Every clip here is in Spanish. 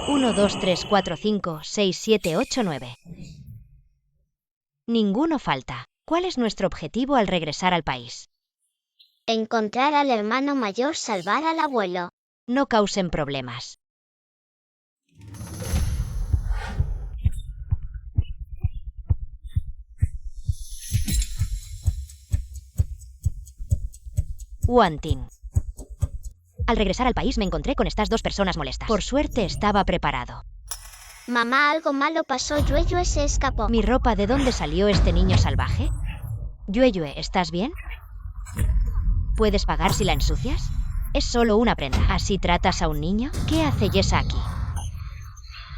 1, 2, 3, 4, 5, 6, 7, 8, 9. Ninguno falta. ¿Cuál es nuestro objetivo al regresar al país? Encontrar al hermano mayor, salvar al abuelo. No causen problemas. Wanting. Al regresar al país me encontré con estas dos personas molestas. Por suerte estaba preparado. Mamá, algo malo pasó. Yue se escapó. ¿Mi ropa? ¿De dónde salió este niño salvaje? Yue, ¿estás bien? ¿Puedes pagar si la ensucias? Es solo una prenda. ¿Así tratas a un niño? ¿Qué hace Jessa aquí?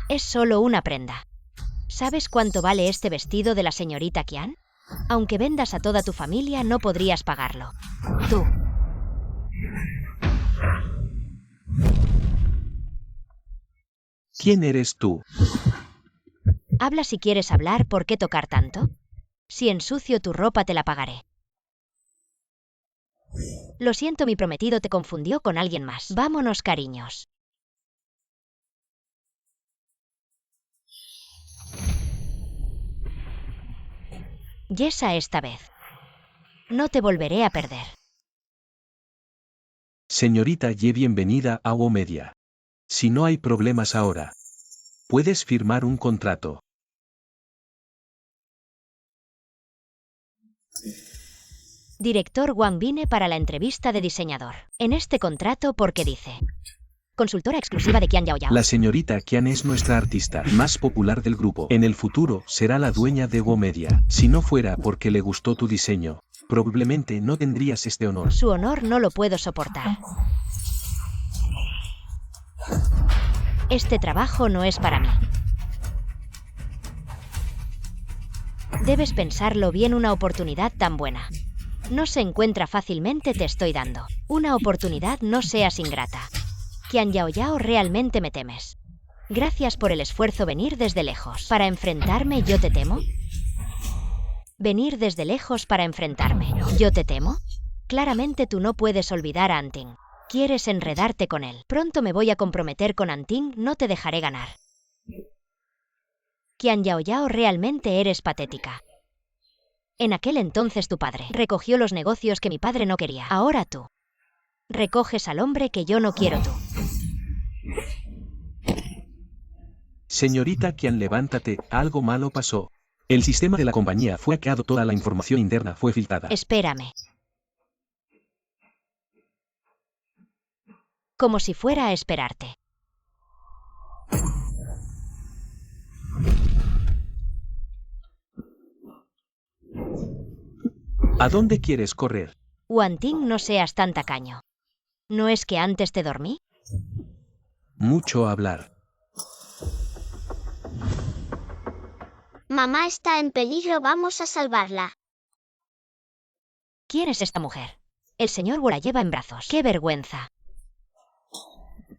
Es solo una prenda. ¿Sabes cuánto vale este vestido de la señorita Qian? Aunque vendas a toda tu familia, no podrías pagarlo. Tú. ¿Quién eres tú? Habla si quieres hablar. ¿Por qué tocar tanto? Si ensucio tu ropa te la pagaré. Lo siento, mi prometido te confundió con alguien más. Vámonos, cariños. Jessa, esta vez. No te volveré a perder. Señorita Ye, bienvenida a WO Media. Si no hay problemas ahora, puedes firmar un contrato. Director Wang, vine para la entrevista de diseñador. En este contrato, porque dice: consultora exclusiva de Qian Yaoyao. La señorita Qian es nuestra artista más popular del grupo. En el futuro será la dueña de WO Media. Si no fuera porque le gustó tu diseño, probablemente no tendrías este honor. Su honor no lo puedo soportar. Este trabajo no es para mí. Debes pensarlo bien, una oportunidad tan buena no se encuentra fácilmente, te estoy dando una oportunidad, no seas ingrata. Qian Yaoyao, realmente me temes. Gracias por el esfuerzo, venir desde lejos para enfrentarme. ¿Yo te temo? Venir desde lejos para enfrentarme. ¿Yo te temo? Claramente tú no puedes olvidar a Anting. Quieres enredarte con él. Pronto me voy a comprometer con Anting, no te dejaré ganar. Qian Yaoyao, realmente eres patética. En aquel entonces tu padre recogió los negocios que mi padre no quería. Ahora tú recoges al hombre que yo no quiero. Tú. Señorita Qian, levántate, algo malo pasó. El sistema de la compañía fue hackeado, toda la información interna fue filtrada. Espérame. Como si fuera a esperarte. ¿A dónde quieres correr? Wanting, no seas tan tacaño. ¿No es que antes te dormí? Mucho hablar. Mamá está en peligro, vamos a salvarla. ¿Quién es esta mujer? El señor Wu la lleva en brazos. ¡Qué vergüenza!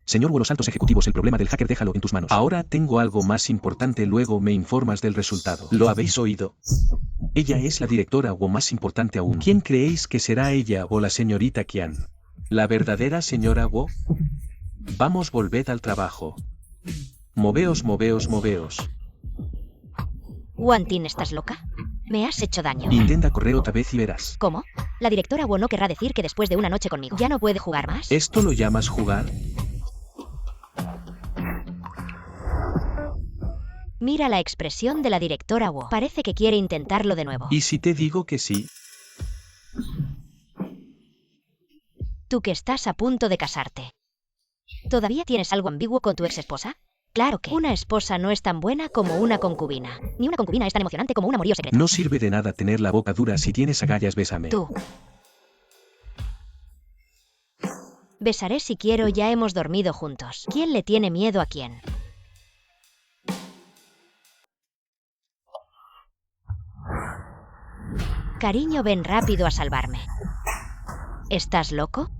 Señor Wu, los altos ejecutivos, el problema del hacker déjalo en tus manos. Ahora tengo algo más importante, luego me informas del resultado. ¿Lo habéis oído? Ella es la directora Wu más importante aún. ¿Quién creéis que será, ella o la señorita Qian? ¿La verdadera señora Wu? Vamos, volved al trabajo. Moveos, moveos, moveos. Wanting, ¿estás loca? Me has hecho daño. Intenta correr otra vez y verás. ¿Cómo? La directora Wu no querrá decir que después de una noche conmigo ya no puede jugar más. ¿Esto lo llamas jugar? Mira la expresión de la directora Wu. Parece que quiere intentarlo de nuevo. ¿Y si te digo que sí? Tú que estás a punto de casarte. ¿Todavía tienes algo ambiguo con tu ex esposa? Claro que una esposa no es tan buena como una concubina. Ni una concubina es tan emocionante como un amorío secreto. No sirve de nada tener la boca dura, si tienes agallas, bésame. Tú. Besaré si quiero, ya hemos dormido juntos. ¿Quién le tiene miedo a quién? Cariño, ven rápido a salvarme. ¿Estás loco?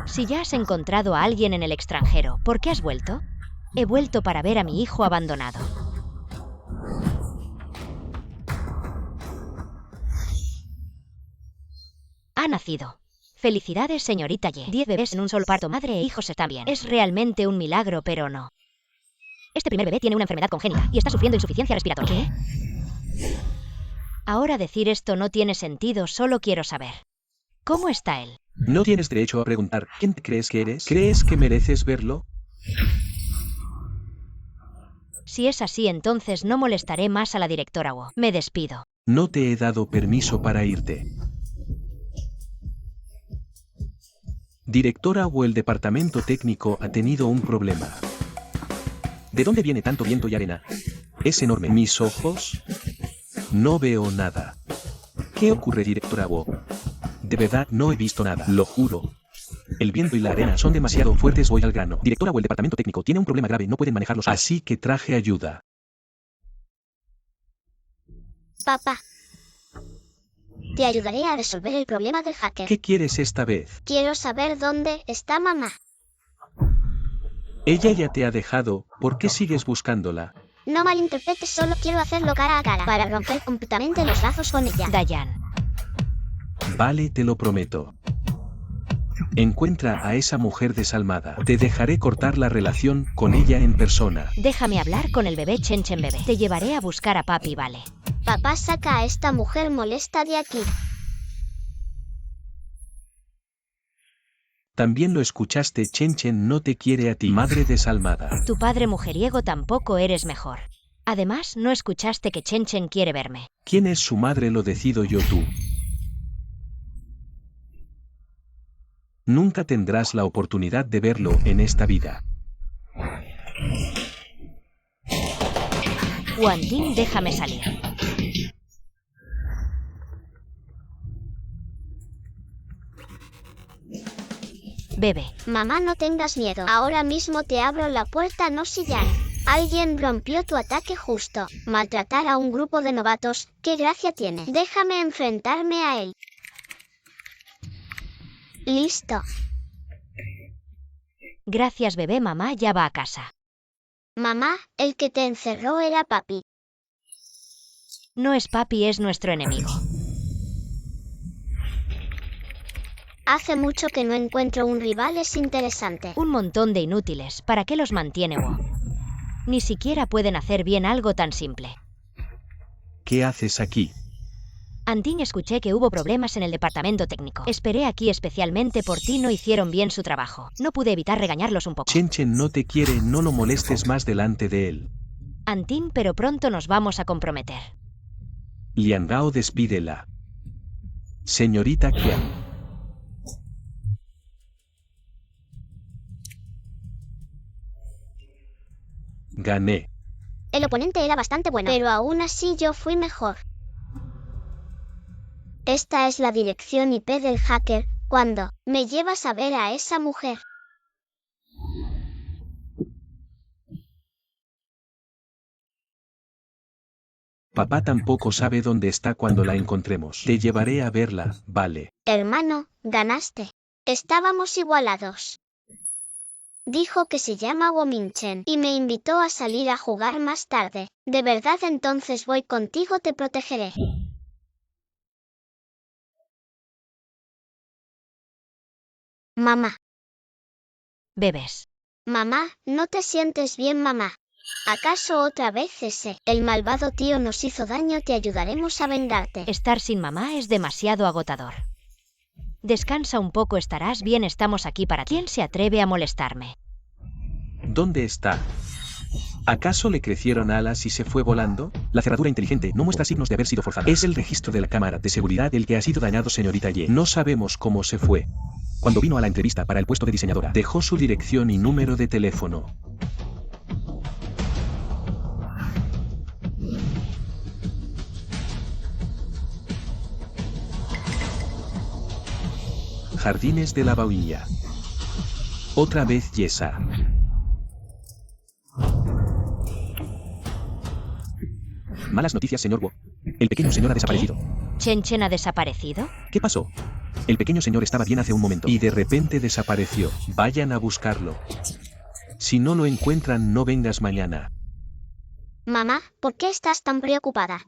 Si ya has encontrado a alguien en el extranjero, ¿por qué has vuelto? He vuelto para ver a mi hijo abandonado. Ha nacido. Felicidades, señorita Ye. 10 bebés en un solo parto, madre e hijos están bien. Es realmente un milagro, pero no. Este primer bebé tiene una enfermedad congénita y está sufriendo insuficiencia respiratoria. ¿Qué? Ahora decir esto no tiene sentido, solo quiero saber. ¿Cómo está él? No tienes derecho a preguntar. ¿Quién te crees que eres? ¿Crees que mereces verlo? Si es así, entonces no molestaré más a la directora Wu. Me despido. No te he dado permiso para irte. Directora Wu, el departamento técnico ha tenido un problema. ¿De dónde viene tanto viento y arena? Es enorme. ¿Mis ojos? No veo nada. ¿Qué ocurre, directora Wu? De verdad, no he visto nada. Lo juro. El viento y la arena son demasiado fuertes. Voy al grano. Directora Wu, el departamento técnico tiene un problema grave. No pueden manejarlos. Así que traje ayuda. Papá. Te ayudaré a resolver el problema del hacker. ¿Qué quieres esta vez? Quiero saber dónde está mamá. Ella ya te ha dejado. ¿Por qué sigues buscándola? No malinterpretes, solo quiero hacerlo cara a cara para romper completamente los lazos con ella. Dayan. Vale, te lo prometo. Encuentra a esa mujer desalmada. Te dejaré cortar la relación con ella en persona. Déjame hablar con el bebé Chen Chen bebé. Te llevaré a buscar a papi, vale. Papá, saca a esta mujer molesta de aquí. También lo escuchaste, Chen Chen no te quiere a ti, madre desalmada. Tu padre mujeriego tampoco eres mejor. Además, no escuchaste que Chen Chen quiere verme. ¿Quién es su madre? Lo decido yo, tú. Nunca tendrás la oportunidad de verlo en esta vida. Wanting, déjame salir. Bebe. Mamá, no tengas miedo. Ahora mismo te abro la puerta, no sillar. Alguien rompió tu ataque justo. Maltratar a un grupo de novatos, ¿qué gracia tiene? Déjame enfrentarme a él. Listo. Gracias, bebé. Mamá ya va a casa. Mamá, el que te encerró era papi. No es papi, es nuestro enemigo. Hace mucho que no encuentro un rival, es interesante. Un montón de inútiles. ¿Para qué los mantiene Wu? Ni siquiera pueden hacer bien algo tan simple. ¿Qué haces aquí? Anting, escuché que hubo problemas en el departamento técnico. Esperé aquí especialmente por ti, no hicieron bien su trabajo. No pude evitar regañarlos un poco. Chen Chen no te quiere, no lo molestes más delante de él. Anting, pero pronto nos vamos a comprometer. Lian Gao, despídela. Señorita Qian. Gané. El oponente era bastante bueno, pero aún así yo fui mejor. Esta es la dirección IP del hacker. ¿Cuándo me llevas a ver a esa mujer? Papá tampoco sabe dónde está cuando la encontremos. Te llevaré a verla, vale. Hermano, ganaste. Estábamos igualados. Dijo que se llama Wu Mingchen y me invitó a salir a jugar más tarde. ¿De verdad? Entonces voy contigo, te protegeré. Mamá. Bebes. Mamá, ¿no te sientes bien, mamá? ¿Acaso otra vez ese, el malvado tío nos hizo daño? Te ayudaremos a vengarte. Estar sin mamá es demasiado agotador. Descansa un poco, estarás bien, estamos aquí para ti. ¿Quién se atreve a molestarme? ¿Dónde está? ¿Acaso le crecieron alas y se fue volando? La cerradura inteligente no muestra signos de haber sido forzada. Es el registro de la cámara de seguridad el que ha sido dañado, señorita Ye. No sabemos cómo se fue. Cuando vino a la entrevista para el puesto de diseñadora, dejó su dirección y número de teléfono. Jardines de la Bahuilla. Otra vez Yesa. Malas noticias, señor Wu. El pequeño señor ha desaparecido. ¿Chen Chen ha desaparecido? ¿Qué pasó? El pequeño señor estaba bien hace un momento y de repente desapareció. Vayan a buscarlo. Si no lo encuentran, no vengas mañana. Mamá, ¿por qué estás tan preocupada?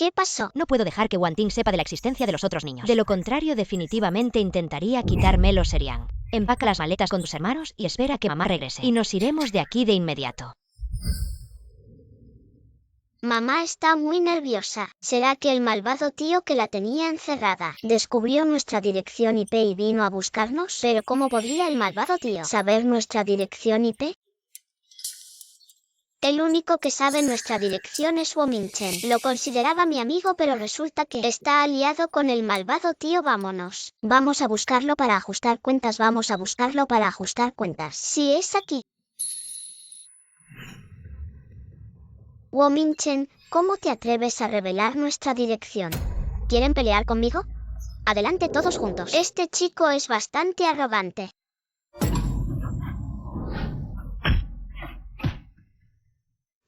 ¿Qué pasó? No puedo dejar que Wanting sepa de la existencia de los otros niños. De lo contrario, definitivamente intentaría quitármelo Serian. Empaca las maletas con tus hermanos y espera que mamá regrese. Y nos iremos de aquí de inmediato. Mamá está muy nerviosa. ¿Será que el malvado tío que la tenía encerrada descubrió nuestra dirección IP y vino a buscarnos? ¿Pero cómo podría el malvado tío saber nuestra dirección IP? El único que sabe nuestra dirección es Wominchen. Lo consideraba mi amigo, pero resulta que está aliado con el malvado tío. Vámonos. Vamos a buscarlo para ajustar cuentas. Vamos a buscarlo para ajustar cuentas. Si es aquí. Wominchen, ¿cómo te atreves a revelar nuestra dirección? ¿Quieren pelear conmigo? Adelante todos juntos. Este chico es bastante arrogante.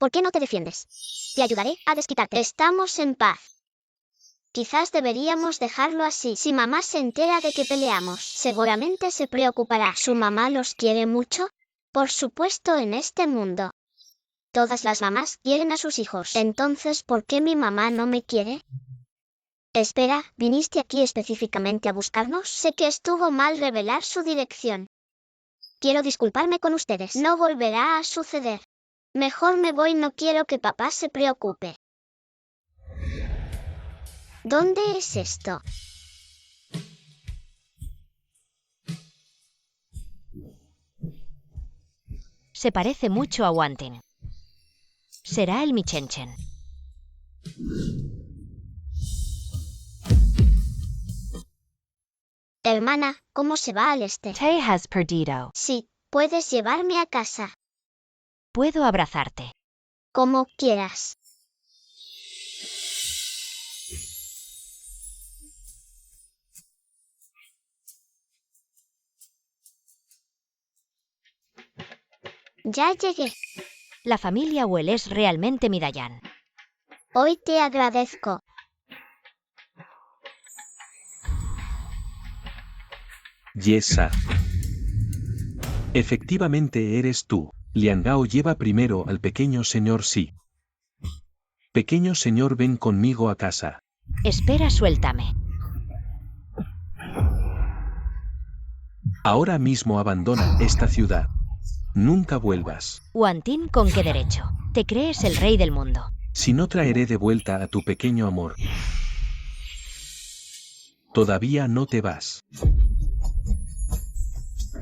¿Por qué no te defiendes? Te ayudaré a desquitarte. Estamos en paz. Quizás deberíamos dejarlo así. Si mamá se entera de que peleamos, seguramente se preocupará. ¿Su mamá los quiere mucho? Por supuesto, en este mundo todas las mamás quieren a sus hijos. Entonces, ¿por qué mi mamá no me quiere? Espera, ¿viniste aquí específicamente a buscarnos? Sé que estuvo mal revelar su dirección. Quiero disculparme con ustedes. No volverá a suceder. Mejor me voy, no quiero que papá se preocupe. ¿Dónde es esto? Se parece mucho a Wanting. Será el Michenchen. Hermana, ¿cómo se va al este? Te has perdido. Sí, puedes llevarme a casa. Puedo abrazarte. Como quieras. Ya llegué. La familia Well es realmente mi Dayan. Hoy te agradezco. Yesa. Efectivamente eres tú. Lian Gao lleva primero al pequeño señor Si. Pequeño señor, ven conmigo a casa. Espera, suéltame. Ahora mismo abandona esta ciudad. Nunca vuelvas. Wanting, ¿con qué derecho? Te crees el rey del mundo. Si no, traeré de vuelta a tu pequeño amor. Todavía no te vas.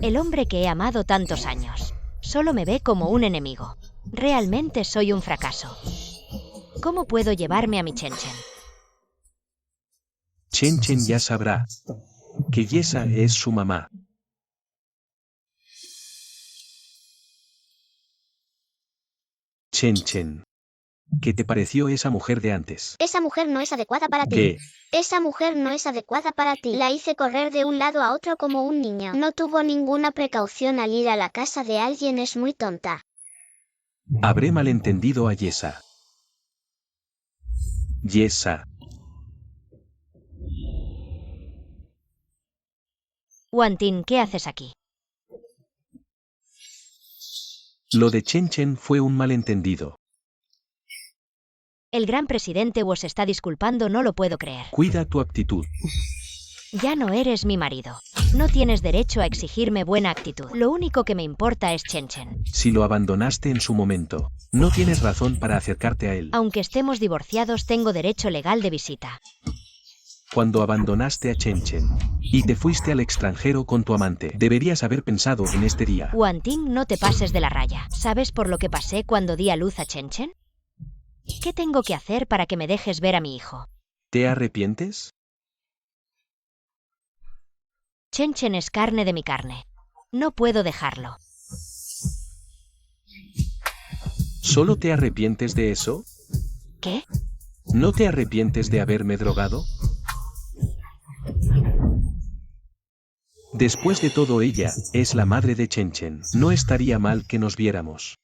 El hombre que he amado tantos años solo me ve como un enemigo. Realmente soy un fracaso. ¿Cómo puedo llevarme a mi Chen-Chen? Chen-Chen ya sabrá que Yesa es su mamá. Chen-Chen, ¿qué te pareció esa mujer de antes? Esa mujer no es adecuada para ti. ¿Qué? Esa mujer no es adecuada para ti. La hice correr de un lado a otro como un niño. No tuvo ninguna precaución al ir a la casa de alguien. Es muy tonta. Habré malentendido a Yesa. Yesa. Wanting, ¿qué haces aquí? Lo de Chen-Chen fue un malentendido. El gran presidente os está disculpando, no lo puedo creer. Cuida tu actitud. Ya no eres mi marido. No tienes derecho a exigirme buena actitud. Lo único que me importa es Chen-Chen. Si lo abandonaste en su momento, no tienes razón para acercarte a él. Aunque estemos divorciados, tengo derecho legal de visita. Cuando abandonaste a Chen-Chen y te fuiste al extranjero con tu amante, deberías haber pensado en este día. Wanting, no te pases de la raya. ¿Sabes por lo que pasé cuando di a luz a Chen-Chen? ¿Qué tengo que hacer para que me dejes ver a mi hijo? ¿Te arrepientes? Chen-Chen es carne de mi carne. No puedo dejarlo. ¿Solo te arrepientes de eso? ¿Qué? ¿No te arrepientes de haberme drogado? Después de todo, ella es la madre de Chen-Chen. No estaría mal que nos viéramos.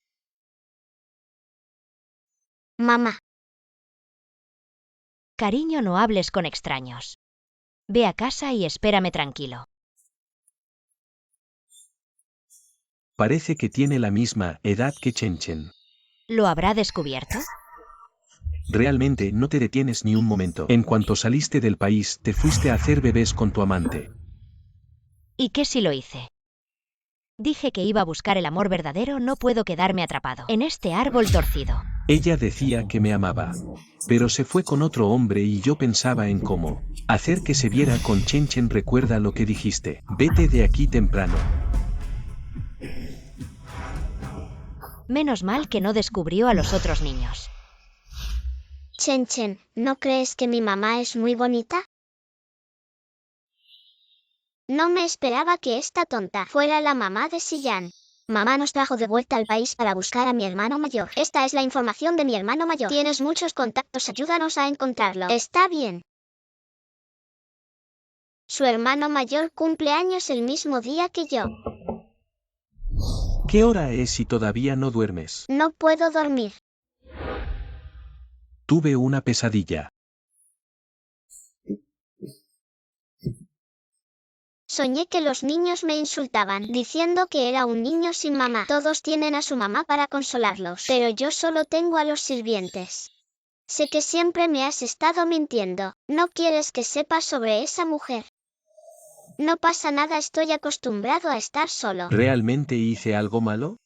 Mamá. Cariño, no hables con extraños. Ve a casa y espérame tranquilo. Parece que tiene la misma edad que Chen-Chen. ¿Lo habrá descubierto? Realmente no te detienes ni un momento. En cuanto saliste del país, te fuiste a hacer bebés con tu amante. ¿Y qué si lo hice? Dije que iba a buscar el amor verdadero, no puedo quedarme atrapado en este árbol torcido. Ella decía que me amaba. Pero se fue con otro hombre y yo pensaba en cómo hacer que se viera con Chen Chen. Recuerda lo que dijiste. Vete de aquí temprano. Menos mal que no descubrió a los otros niños. Chen Chen, ¿no crees que mi mamá es muy bonita? No me esperaba que esta tonta fuera la mamá de Siyan. Mamá nos trajo de vuelta al país para buscar a mi hermano mayor. Esta es la información de mi hermano mayor. Tienes muchos contactos, ayúdanos a encontrarlo. Está bien. Su hermano mayor cumple años el mismo día que yo. ¿Qué hora es y todavía no duermes? No puedo dormir. Tuve una pesadilla. Soñé que los niños me insultaban, diciendo que era un niño sin mamá. Todos tienen a su mamá para consolarlos, pero yo solo tengo a los sirvientes. Sé que siempre me has estado mintiendo. No quieres que sepa sobre esa mujer. No pasa nada, estoy acostumbrado a estar solo. ¿Realmente hice algo malo?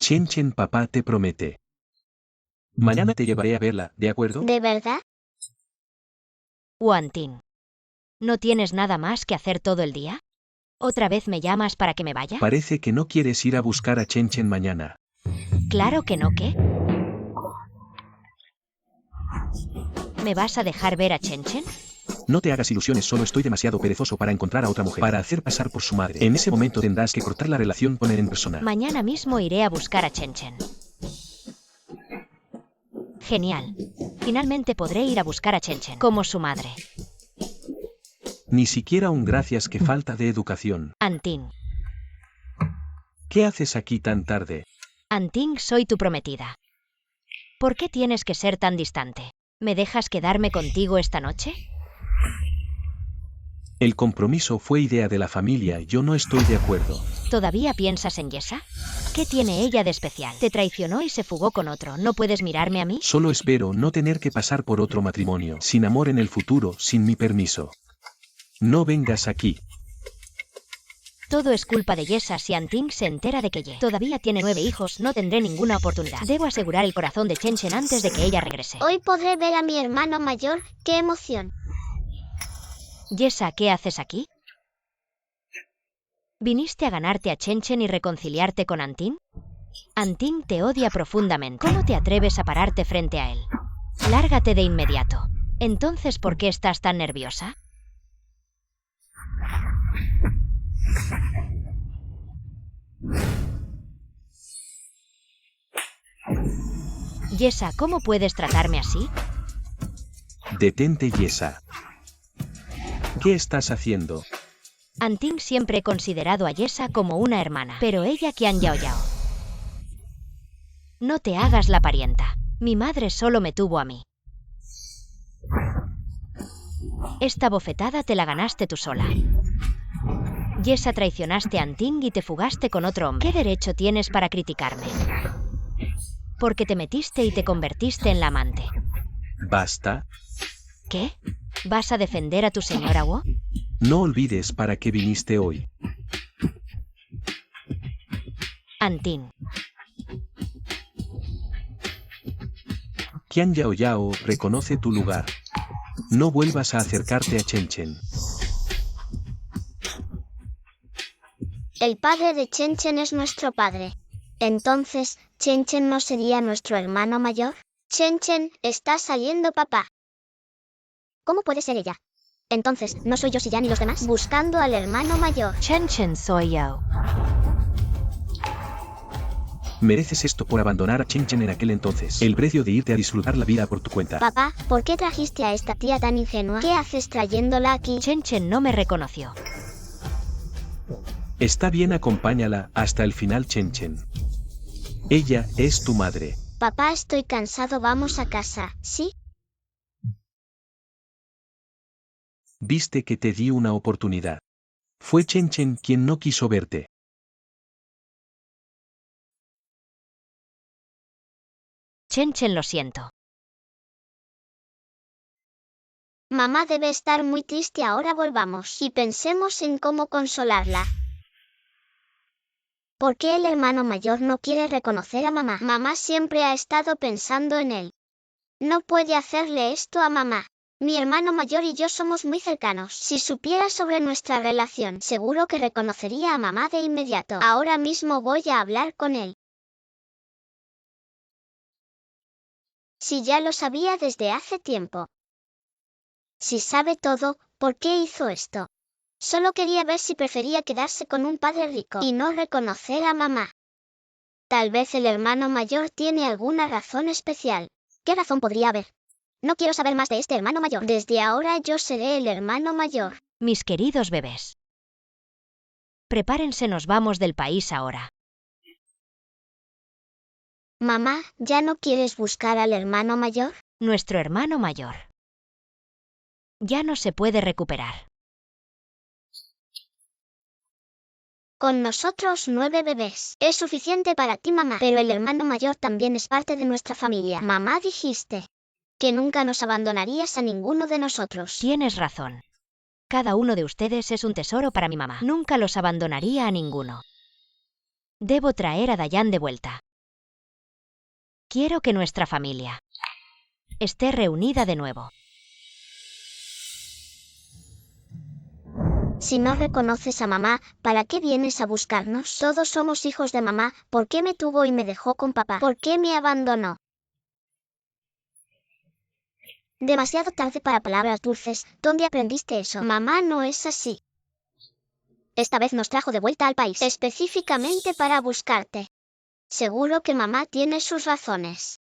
Chen Chen, papá te promete. Mañana te llevaré a verla, ¿de acuerdo? ¿De verdad? Wanting. ¿No tienes nada más que hacer todo el día? ¿Otra vez me llamas para que me vaya? Parece que no quieres ir a buscar a Chen Chen mañana. Claro que no, ¿qué? ¿Me vas a dejar ver a Chen Chen? No te hagas ilusiones, solo estoy demasiado perezoso para encontrar a otra mujer, para hacer pasar por su madre. En ese momento tendrás que cortar la relación con él en persona. Mañana mismo iré a buscar a Chen Chen. Genial. Finalmente podré ir a buscar a Chen Chen como su madre. Ni siquiera un gracias, que falta de educación. Anting. ¿Qué haces aquí tan tarde? Anting, soy tu prometida. ¿Por qué tienes que ser tan distante? ¿Me dejas quedarme contigo esta noche? El compromiso fue idea de la familia, yo no estoy de acuerdo. ¿Todavía piensas en Yesa? ¿Qué tiene ella de especial? Te traicionó y se fugó con otro. ¿No puedes mirarme a mí? Solo espero no tener que pasar por otro matrimonio, sin amor en el futuro, sin mi permiso. No vengas aquí. Todo es culpa de Yesa. Si Anting se entera de que Ye todavía tiene 9 hijos, no tendré ninguna oportunidad. Debo asegurar el corazón de Chen Chen antes de que ella regrese. Hoy podré ver a mi hermano mayor. ¡Qué emoción! Yesa, ¿qué haces aquí? ¿Viniste a ganarte a Chen Chen y reconciliarte con Anting? Anting te odia profundamente. ¿Cómo te atreves a pararte frente a él? Lárgate de inmediato. Entonces, ¿por qué estás tan nerviosa? Yesa, ¿cómo puedes tratarme así? Detente, Yesa. ¿Qué estás haciendo? Anting siempre he considerado a Yesa como una hermana, pero ella Qian Yao Yao. No te hagas la parienta. Mi madre solo me tuvo a mí. Esta bofetada te la ganaste tú sola. Yesa, traicionaste a Anting y te fugaste con otro hombre. ¿Qué derecho tienes para criticarme? Porque te metiste y te convertiste en la amante. Basta. ¿Qué? ¿Vas a defender a tu señora Wo? No olvides para qué viniste hoy. Anting. Qian Yao Yao, reconoce tu lugar. No vuelvas a acercarte a Chen Chen. El padre de Chen Chen es nuestro padre. Entonces, ¿Chen Chen no sería nuestro hermano mayor? Chen Chen, está saliendo papá. ¿Cómo puede ser ella? Entonces, ¿no soy yo Siyan y los demás? Buscando al hermano mayor. Chen Chen, soy yo. Mereces esto por abandonar a Chen Chen en aquel entonces. El precio de irte a disfrutar la vida por tu cuenta. Papá, ¿por qué trajiste a esta tía tan ingenua? ¿Qué haces trayéndola aquí? Chen Chen no me reconoció. Está bien, acompáñala hasta el final, Chen Chen. Ella es tu madre. Papá, estoy cansado, vamos a casa, ¿sí? Viste que te di una oportunidad. Fue Chen Chen quien no quiso verte. Chen Chen, lo siento. Mamá debe estar muy triste. Ahora volvamos y pensemos en cómo consolarla. ¿Por qué el hermano mayor no quiere reconocer a mamá? Mamá siempre ha estado pensando en él. No puede hacerle esto a mamá. Mi hermano mayor y yo somos muy cercanos. Si supiera sobre nuestra relación, seguro que reconocería a mamá de inmediato. Ahora mismo voy a hablar con él. Si ya lo sabía desde hace tiempo. Si sabe todo, ¿por qué hizo esto? Solo quería ver si prefería quedarse con un padre rico y no reconocer a mamá. Tal vez el hermano mayor tiene alguna razón especial. ¿Qué razón podría haber? No quiero saber más de este hermano mayor. Desde ahora yo seré el hermano mayor. Mis queridos bebés. Prepárense, nos vamos del país ahora. Mamá, ¿ya no quieres buscar al hermano mayor? Nuestro hermano mayor. Ya no se puede recuperar. Con nosotros 9 bebés. Es suficiente para ti, mamá. Pero el hermano mayor también es parte de nuestra familia. Mamá, dijiste que nunca nos abandonarías a ninguno de nosotros. Tienes razón. Cada uno de ustedes es un tesoro para mi mamá. Nunca los abandonaría a ninguno. Debo traer a Dayan de vuelta. Quiero que nuestra familia esté reunida de nuevo. Si no reconoces a mamá, ¿para qué vienes a buscarnos? Todos somos hijos de mamá. ¿Por qué me tuvo y me dejó con papá? ¿Por qué me abandonó? Demasiado tarde para palabras dulces. ¿Dónde aprendiste eso? Mamá no es así. Esta vez nos trajo de vuelta al país, específicamente para buscarte. Seguro que mamá tiene sus razones.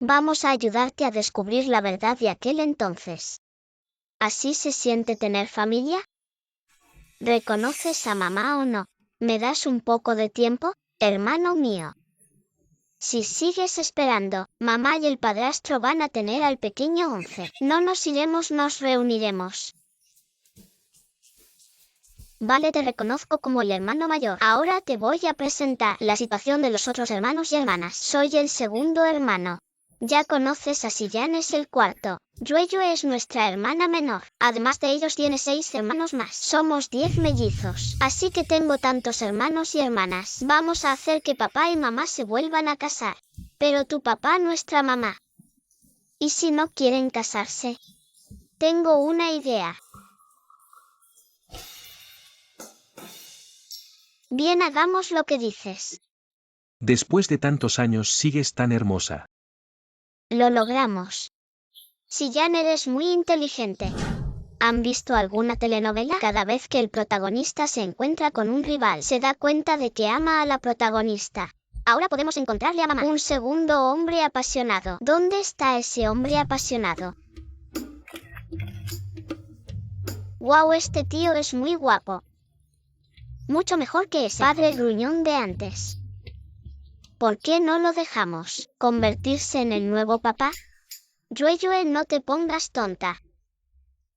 Vamos a ayudarte a descubrir la verdad de aquel entonces. ¿Así se siente tener familia? ¿Reconoces a mamá o no? ¿Me das un poco de tiempo, hermano mío? Si sigues esperando, mamá y el padrastro van a tener al pequeño 11. No nos iremos, nos reuniremos. Vale, te reconozco como el hermano mayor. Ahora te voy a presentar la situación de los otros hermanos y hermanas. Soy el segundo hermano. Ya conoces a Siyan, es el cuarto. Yueyu es nuestra hermana menor. Además de ellos tiene 6 hermanos más. Somos 10 mellizos. Así que tengo tantos hermanos y hermanas. Vamos a hacer que papá y mamá se vuelvan a casar. Pero tu papá, nuestra mamá. ¿Y si no quieren casarse? Tengo una idea. Bien, hagamos lo que dices. Después de tantos años sigues tan hermosa. Lo logramos. Siyan, eres muy inteligente. ¿Han visto alguna telenovela? Cada vez que el protagonista se encuentra con un rival, se da cuenta de que ama a la protagonista. Ahora podemos encontrarle a mamá. Un segundo hombre apasionado. ¿Dónde está ese hombre apasionado? ¡Wow! Este tío es muy guapo. Mucho mejor que ese padre gruñón de antes. ¿Por qué no lo dejamos convertirse en el nuevo papá? Yueyue, no te pongas tonta.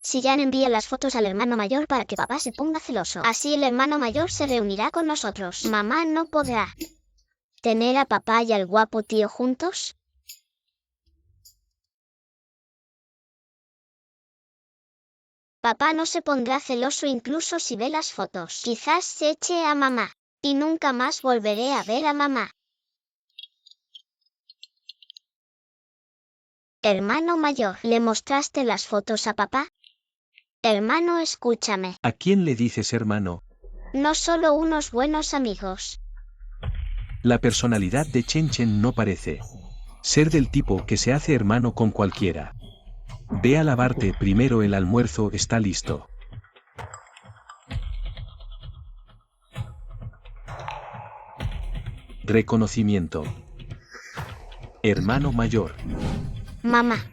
Siyan, envía las fotos al hermano mayor para que papá se ponga celoso. Así el hermano mayor se reunirá con nosotros. Mamá no podrá tener a papá y al guapo tío juntos. Papá no se pondrá celoso incluso si ve las fotos. Quizás se eche a mamá. Y nunca más volveré a ver a mamá. Hermano mayor, ¿le mostraste las fotos a papá? Hermano, escúchame. ¿A quién le dices hermano? No solo unos buenos amigos. La personalidad de Chen Chen no parece ser del tipo que se hace hermano con cualquiera. Ve a lavarte primero, el almuerzo está listo. Reconocimiento. Hermano mayor. Mamá.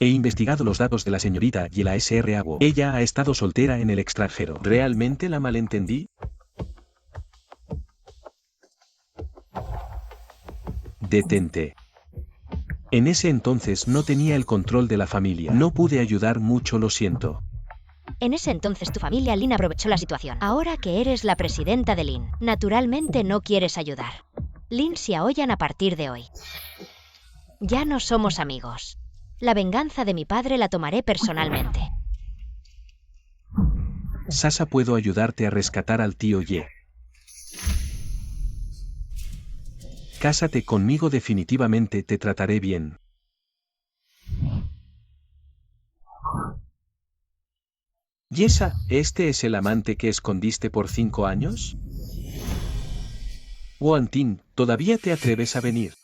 He investigado los datos de la señorita y la SR Awo. Ella ha estado soltera en el extranjero. ¿Realmente la malentendí? Detente. En ese entonces no tenía el control de la familia. No pude ayudar mucho, lo siento. En ese entonces tu familia Lin aprovechó la situación. Ahora que eres la presidenta de Lin, naturalmente no quieres ayudar. Lin Xiaoyan a partir de hoy. Ya no somos amigos. La venganza de mi padre la tomaré personalmente. Sasa, puedo ayudarte a rescatar al tío Ye. Cásate conmigo, definitivamente te trataré bien. Yesa, ¿este es el amante que escondiste por 5 años? Guantin, ¿todavía te atreves a venir?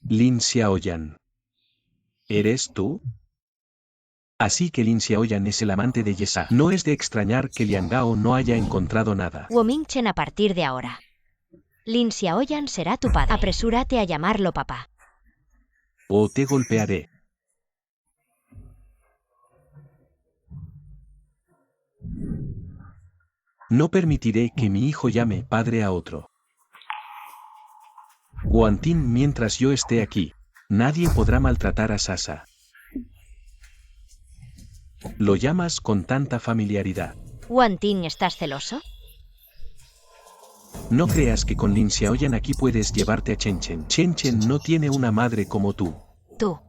Lin Xiaoyan. ¿Eres tú? Así que Lin Xiaoyan es el amante de Yesa. No es de extrañar que Liang Gao no haya encontrado nada. Wu Mingchen a partir de ahora. Lin Xiaoyan será tu padre. Apresúrate a llamarlo papá. O te golpearé. No permitiré que mi hijo llame padre a otro. Guantin, mientras yo esté aquí, nadie podrá maltratar a Sasa. Lo llamas con tanta familiaridad. Guantin, ¿estás celoso? No creas que con Lin Xiaoyan aquí puedes llevarte a Chen Chen. Chen Chen no tiene una madre como tú. Tú.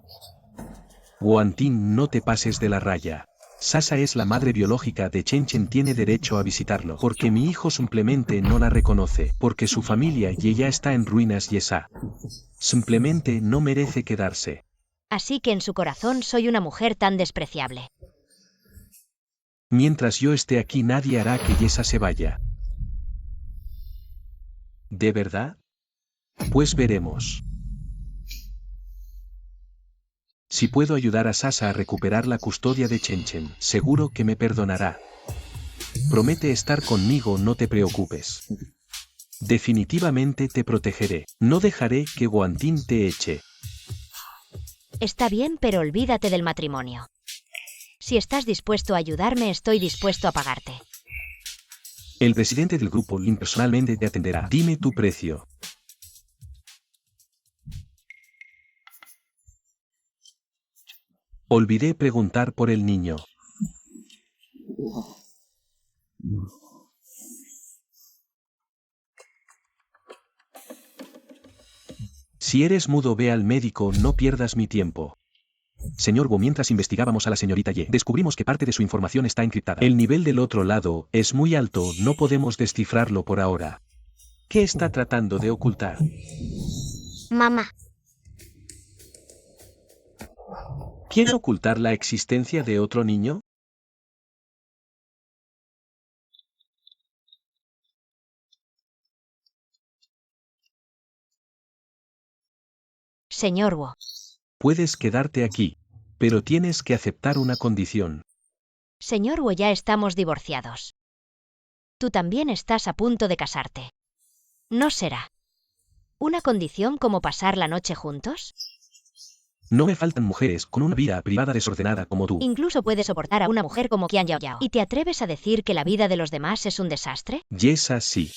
Guantin, no te pases de la raya. Sasa es la madre biológica de Chen Chen, tiene derecho a visitarlo. Porque mi hijo simplemente no la reconoce. Porque su familia y ella está en ruinas, Yesa. Simplemente no merece quedarse. Así que en su corazón soy una mujer tan despreciable. Mientras yo esté aquí nadie hará que Yesa se vaya. ¿De verdad? Pues veremos. Si puedo ayudar a Sasa a recuperar la custodia de Chen Chen, seguro que me perdonará. Promete estar conmigo, no te preocupes. Definitivamente te protegeré. No dejaré que Guantin te eche. Está bien, pero olvídate del matrimonio. Si estás dispuesto a ayudarme, estoy dispuesto a pagarte. El presidente del grupo Lin personalmente te atenderá. Dime tu precio. Olvidé preguntar por el niño. Si eres mudo, ve al médico, no pierdas mi tiempo. Señor Wu, mientras investigábamos a la señorita Ye, descubrimos que parte de su información está encriptada. El nivel del otro lado es muy alto, no podemos descifrarlo por ahora. ¿Qué está tratando de ocultar? Mamá. ¿Quiere ocultar la existencia de otro niño? Señor Wu. Puedes quedarte aquí, pero tienes que aceptar una condición. Señor Wu, ya estamos divorciados. Tú también estás a punto de casarte. ¿No será una condición como pasar la noche juntos? No me faltan mujeres con una vida privada desordenada como tú. Incluso puedes soportar a una mujer como Qian Yao Yao. ¿Y te atreves a decir que la vida de los demás es un desastre? Yesa, sí.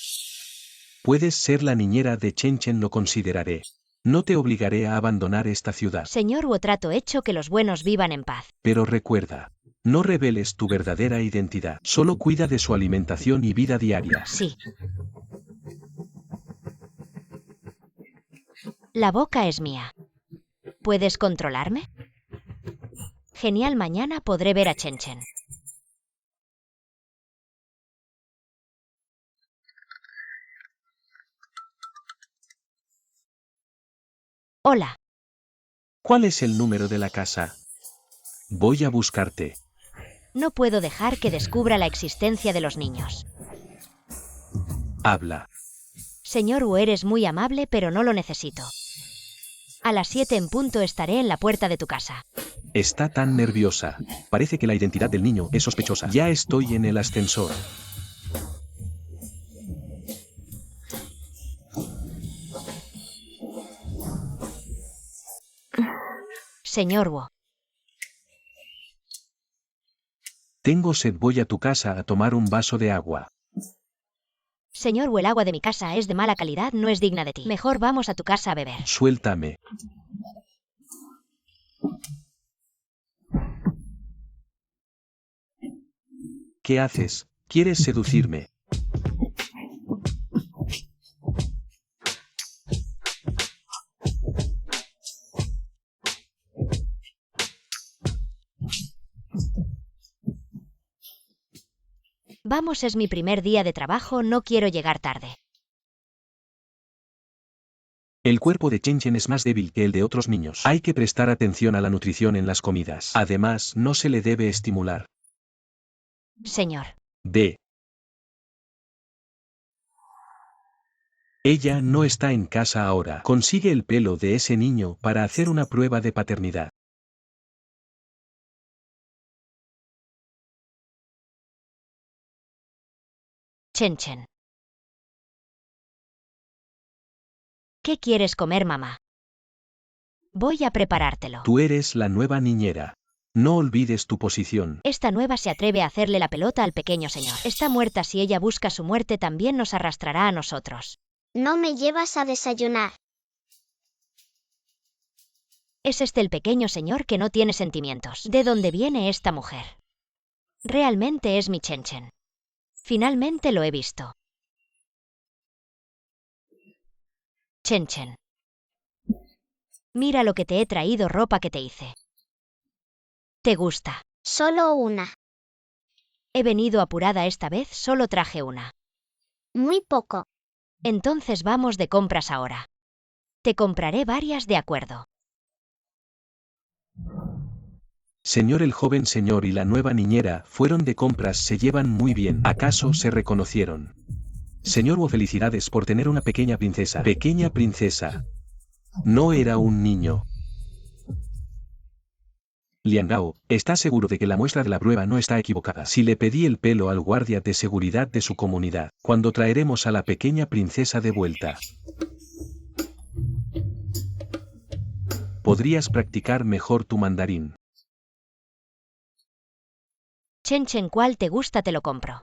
Puedes ser la niñera de Chen Chen, lo consideraré. No te obligaré a abandonar esta ciudad. Señor Wu, trato hecho, que los buenos vivan en paz. Pero recuerda, no reveles tu verdadera identidad. Solo cuida de su alimentación y vida diaria. Sí. La boca es mía. ¿Puedes controlarme? Genial, mañana podré ver a Chen Chen. Hola. ¿Cuál es el número de la casa? Voy a buscarte. No puedo dejar que descubra la existencia de los niños. Habla. Señor Wu, eres muy amable, pero no lo necesito. A las 7 en punto estaré en la puerta de tu casa. Está tan nerviosa. Parece que la identidad del niño es sospechosa. Ya estoy en el ascensor. Señor Wu. Tengo sed, voy a tu casa a tomar un vaso de agua. Señor Wu, el agua de mi casa es de mala calidad, no es digna de ti. Mejor vamos a tu casa a beber. Suéltame. ¿Qué haces? ¿Quieres seducirme? Vamos, es mi primer día de trabajo, no quiero llegar tarde. El cuerpo de Chen Chen es más débil que el de otros niños. Hay que prestar atención a la nutrición en las comidas. Además, no se le debe estimular. Señor. D. Ella no está en casa ahora. Consigue el pelo de ese niño para hacer una prueba de paternidad. Chen Chen. ¿Qué quieres comer, mamá? Voy a preparártelo. Tú eres la nueva niñera. No olvides tu posición. Esta nueva se atreve a hacerle la pelota al pequeño señor. Está muerta, si ella busca su muerte también nos arrastrará a nosotros. No me llevas a desayunar. Es este el pequeño señor que no tiene sentimientos. ¿De dónde viene esta mujer? Realmente es mi Chen Chen. Finalmente lo he visto. Chen Chen. Mira lo que te he traído, ropa que te hice. ¿Te gusta? Solo una. He venido apurada esta vez, solo traje una. Muy poco. Entonces vamos de compras ahora. Te compraré varias, de acuerdo. Señor, el joven señor y la nueva niñera fueron de compras, se llevan muy bien. ¿Acaso se reconocieron? Señor Wu, felicidades por tener una pequeña princesa. Pequeña princesa. No era un niño. Lian Gao, ¿está seguro de que la muestra de la prueba no está equivocada? Si le pedí el pelo al guardia de seguridad de su comunidad, ¿cuándo traeremos a la pequeña princesa de vuelta? Podrías practicar mejor tu mandarín. Chen Chen, ¿cuál te gusta? Te lo compro.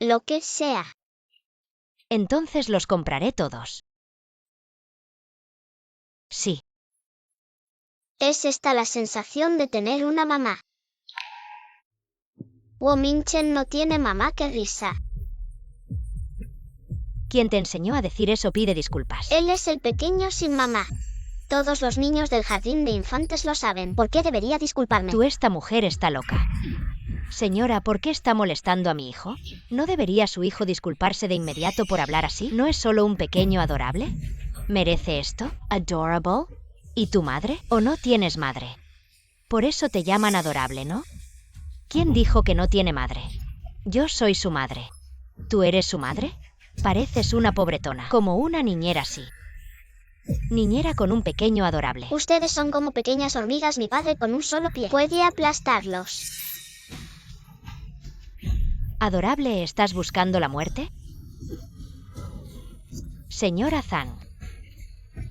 Lo que sea. Entonces los compraré todos. Sí. Es esta la sensación de tener una mamá. Wu Mingchen no tiene mamá, qué risa. ¿Quién te enseñó a decir eso? Pide disculpas. Él es el pequeño sin mamá. Todos los niños del jardín de infantes lo saben. ¿Por qué debería disculparme? Esta mujer está loca. Señora, ¿por qué está molestando a mi hijo? ¿No debería su hijo disculparse de inmediato por hablar así? ¿No es solo un pequeño adorable? ¿Merece esto? ¿Adorable? ¿Y tu madre? ¿O no tienes madre? Por eso te llaman adorable, ¿no? ¿Quién dijo que no tiene madre? Yo soy su madre. ¿Tú eres su madre? Pareces una pobretona, como una niñera así. Niñera con un pequeño adorable. Ustedes son como pequeñas hormigas, mi padre con un solo pie puede aplastarlos. ¿Adorable, estás buscando la muerte? Señora Zhang.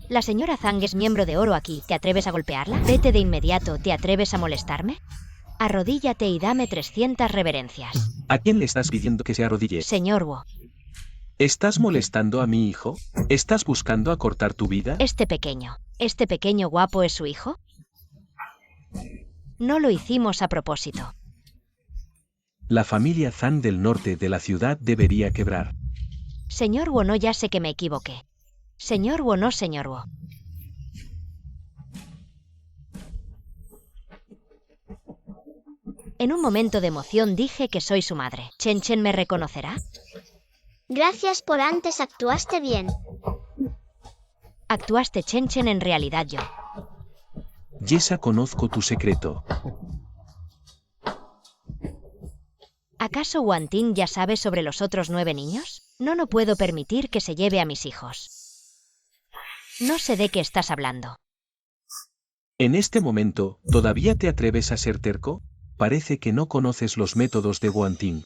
La señora Zhang es miembro de oro aquí. ¿Te atreves a golpearla? Vete de inmediato. ¿Te atreves a molestarme? Arrodíllate y dame 300 reverencias. ¿A quién le estás pidiendo que se arrodille? Señor Wu. ¿Estás molestando a mi hijo? ¿Estás buscando acortar tu vida? Este pequeño guapo es su hijo. No lo hicimos a propósito. La familia Zhang del norte de la ciudad debería quebrar. Señor Wu, no, ya sé que me equivoqué. Señor Wu, no, señor Wu. En un momento de emoción dije que soy su madre. ¿Chen Chen me reconocerá? Gracias por antes, actuaste bien. Actuaste, Chen Chen, en realidad yo. Yesa, conozco tu secreto. ¿Acaso Wan Ting ya sabe sobre los otros 9 niños? No puedo permitir que se lleve a mis hijos. No sé de qué estás hablando. En este momento, ¿todavía te atreves a ser terco? Parece que no conoces los métodos de Wan Ting.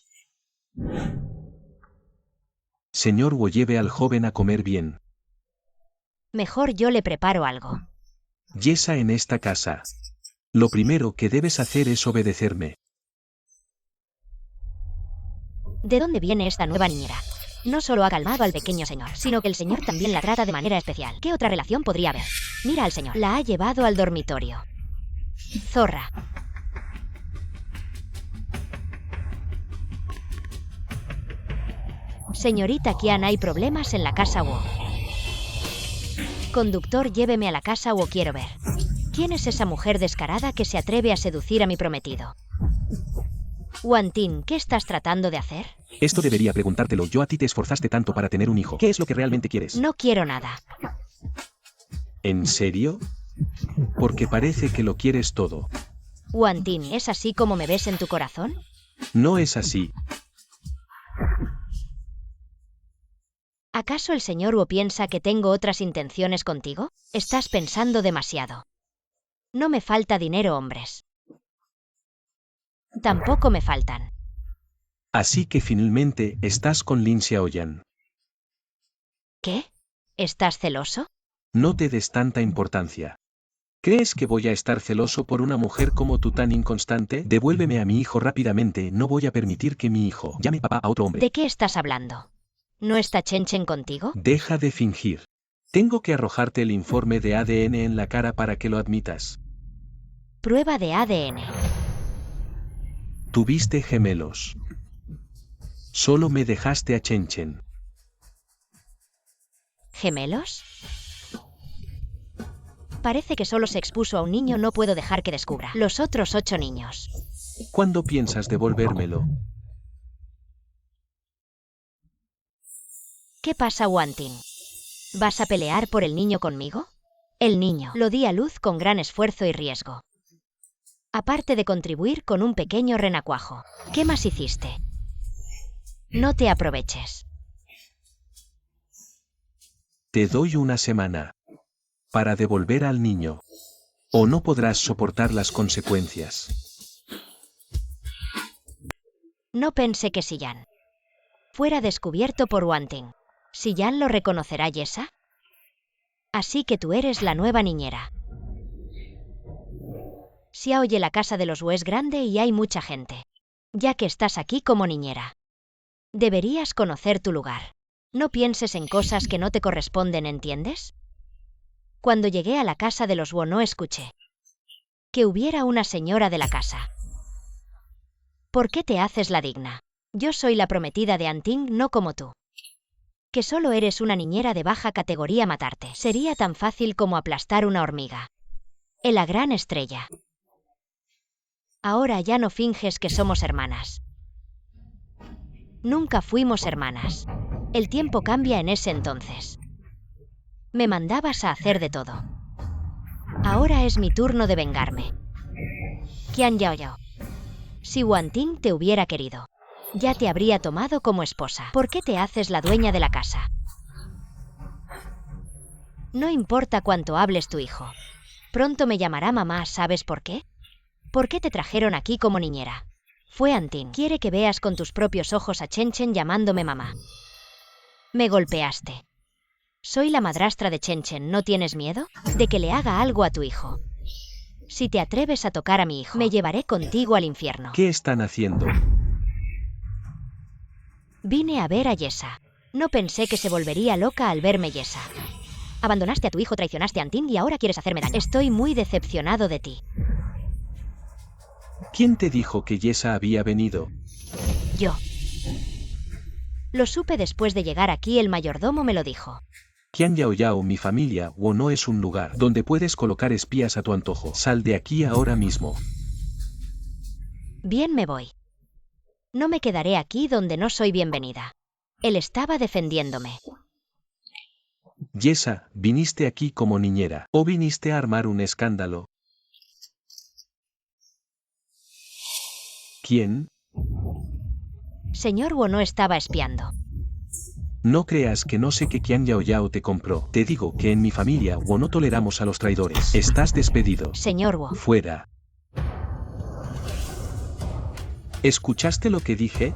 Señor Wu, lleve al joven a comer bien. Mejor yo le preparo algo. Yesa, en esta casa. Lo primero que debes hacer es obedecerme. ¿De dónde viene esta nueva niñera? No solo ha calmado al pequeño señor, sino que el señor también la trata de manera especial. ¿Qué otra relación podría haber? Mira al señor. La ha llevado al dormitorio. Zorra. Señorita Qian, hay problemas en la casa Wu. Conductor, lléveme a la casa Wu, quiero ver. ¿Quién es esa mujer descarada que se atreve a seducir a mi prometido? Wantin, ¿qué estás tratando de hacer? Esto debería preguntártelo yo. A ti te esforzaste tanto para tener un hijo. ¿Qué es lo que realmente quieres? No quiero nada. ¿En serio? Porque parece que lo quieres todo. Wantin, ¿es así como me ves en tu corazón? No es así. ¿Acaso el señor Wu piensa que tengo otras intenciones contigo? Estás pensando demasiado. No me falta dinero, hombres. Tampoco me faltan. Así que finalmente estás con Lin Xiaoyan. ¿Qué? ¿Estás celoso? No te des tanta importancia. ¿Crees que voy a estar celoso por una mujer como tú tan inconstante? Devuélveme a mi hijo rápidamente. No voy a permitir que mi hijo llame papá a otro hombre. ¿De qué estás hablando? ¿No está Chen Chen contigo? Deja de fingir. Tengo que arrojarte el informe de ADN en la cara para que lo admitas. Prueba de ADN. Tuviste gemelos. Solo me dejaste a Chen Chen. ¿Gemelos? Parece que solo se expuso a un niño. No puedo dejar que descubra los otros 8 niños. ¿Cuándo piensas devolvérmelo? ¿Qué pasa, Wantin? ¿Vas a pelear por el niño conmigo? El niño lo di a luz con gran esfuerzo y riesgo. Aparte de contribuir con un pequeño renacuajo. ¿Qué más hiciste? No te aproveches. Te doy una semana para devolver al niño, o no podrás soportar las consecuencias. No pensé que si Yan fuera descubierto por Wanting, si Yan lo reconocerá Yesa. Así que tú eres la nueva niñera. Xiao oye, la casa de los Wu es grande y hay mucha gente. Ya que estás aquí como niñera, deberías conocer tu lugar. No pienses en cosas que no te corresponden, ¿entiendes? Cuando llegué a la casa de los Wu no escuché que hubiera una señora de la casa. ¿Por qué te haces la digna? Yo soy la prometida de Anting, no como tú. Que solo eres una niñera de baja categoría. Matarte sería tan fácil como aplastar una hormiga. En la gran estrella. Ahora ya no finges que somos hermanas. Nunca fuimos hermanas. El tiempo cambia en ese entonces. Me mandabas a hacer de todo. Ahora es mi turno de vengarme. Qian Yaoyao. Si Wanting te hubiera querido, ya te habría tomado como esposa. ¿Por qué te haces la dueña de la casa? No importa cuánto hables tu hijo. Pronto me llamará mamá, ¿sabes por qué? ¿Por qué te trajeron aquí como niñera? Fue Anting. Quiere que veas con tus propios ojos a Chen Chen llamándome mamá. Me golpeaste. Soy la madrastra de Chen Chen. ¿No tienes miedo de que le haga algo a tu hijo? Si te atreves a tocar a mi hijo, me llevaré contigo al infierno. ¿Qué están haciendo? Vine a ver a Yesa. No pensé que se volvería loca al verme, Yesa. Abandonaste a tu hijo, traicionaste a Anting y ahora quieres hacerme daño. Estoy muy decepcionado de ti. ¿Quién te dijo que Yesa había venido? Yo. Lo supe después de llegar aquí, el mayordomo me lo dijo. Qian Yaoyao, mi familia Wu no es un lugar donde puedes colocar espías a tu antojo. Sal de aquí ahora mismo. Bien, me voy. No me quedaré aquí donde no soy bienvenida. Él estaba defendiéndome. Yesa, ¿viniste aquí como niñera o viniste a armar un escándalo? ¿Quién? Señor Wu no estaba espiando. No creas que no sé que Qian Yaoyao te compró. Te digo que en mi familia Wu no toleramos a los traidores. Estás despedido. Señor Wu. Fuera. ¿Escuchaste lo que dije?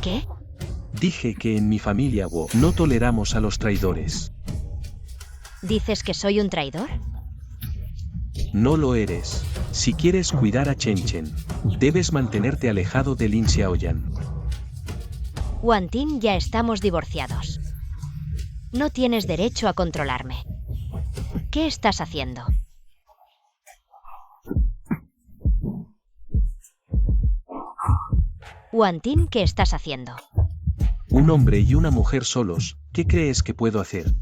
¿Qué? Dije que en mi familia Wu no toleramos a los traidores. ¿Dices que soy un traidor? No lo eres. Si quieres cuidar a Chen Chen, debes mantenerte alejado de Lin Xiaoyan. Wanting, ya estamos divorciados. No tienes derecho a controlarme. ¿Qué estás haciendo? Wanting, ¿qué estás haciendo? Un hombre y una mujer solos, ¿qué crees que puedo hacer?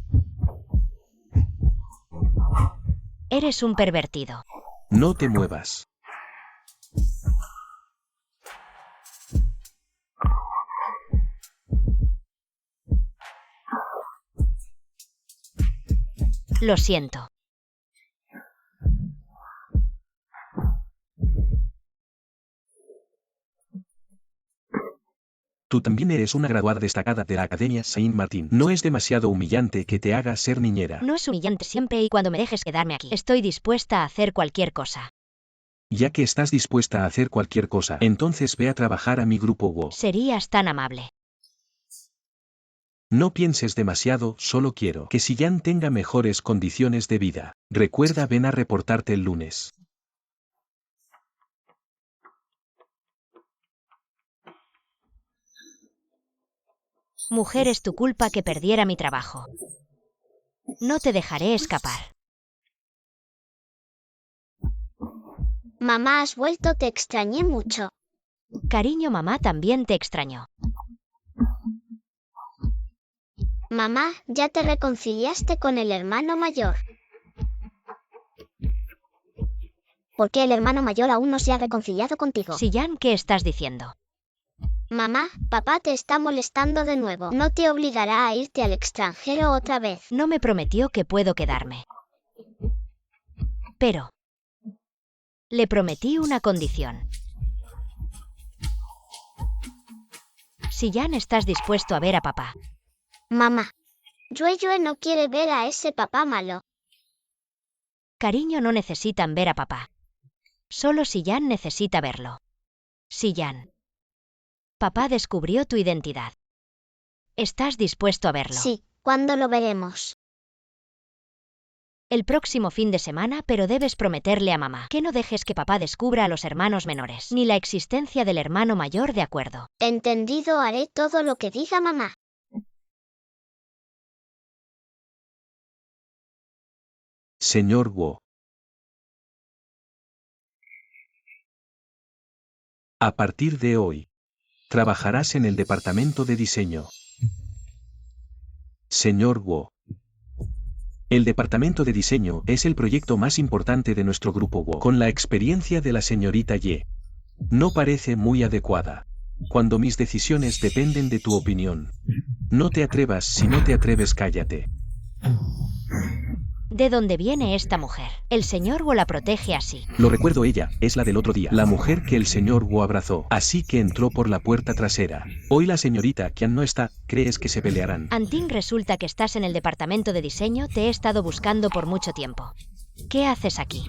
Eres un pervertido. No te muevas. Lo siento. Tú también eres una graduada destacada de la Academia Saint Martin. No es demasiado humillante que te haga ser niñera. No es humillante siempre y cuando me dejes quedarme aquí. Estoy dispuesta a hacer cualquier cosa. Ya que estás dispuesta a hacer cualquier cosa, entonces ve a trabajar a mi grupo WO. Serías tan amable. No pienses demasiado, solo quiero que Siyan tenga mejores condiciones de vida. Recuerda, ven a reportarte el lunes. Mujer, es tu culpa que perdiera mi trabajo. No te dejaré escapar. Mamá, has vuelto, te extrañé mucho. Cariño, mamá también te extrañó. Mamá, ¿ya te reconciliaste con el hermano mayor? ¿Por qué el hermano mayor aún no se ha reconciliado contigo? Siyan, ¿qué estás diciendo? Mamá, papá te está molestando de nuevo. No te obligará a irte al extranjero otra vez. No me prometió que puedo quedarme. Pero le prometí una condición. Siyan, ¿estás dispuesto a ver a papá? Mamá, Yue no quiere ver a ese papá malo. Cariño, no necesitan ver a papá. Solo Siyan necesita verlo. Siyan. Papá descubrió tu identidad. ¿Estás dispuesto a verlo? Sí, ¿cuándo lo veremos? El próximo fin de semana, pero debes prometerle a mamá que no dejes que papá descubra a los hermanos menores, ni la existencia del hermano mayor, ¿de acuerdo? Entendido, haré todo lo que diga mamá. Señor Wo. A partir de hoy, trabajarás en el departamento de diseño. Señor Wo. El departamento de diseño es el proyecto más importante de nuestro grupo Wo. Con la experiencia de la señorita Ye, no parece muy adecuada. Cuando mis decisiones dependen de tu opinión. No te atrevas, si no te atreves, cállate. ¿De dónde viene esta mujer? El señor Wo la protege así. Lo recuerdo, ella es la del otro día, la mujer que el señor Wo abrazó, así que entró por la puerta trasera. Hoy la señorita Qian no está, ¿crees que se pelearán? Anting, resulta que estás en el departamento de diseño, te he estado buscando por mucho tiempo. ¿Qué haces aquí?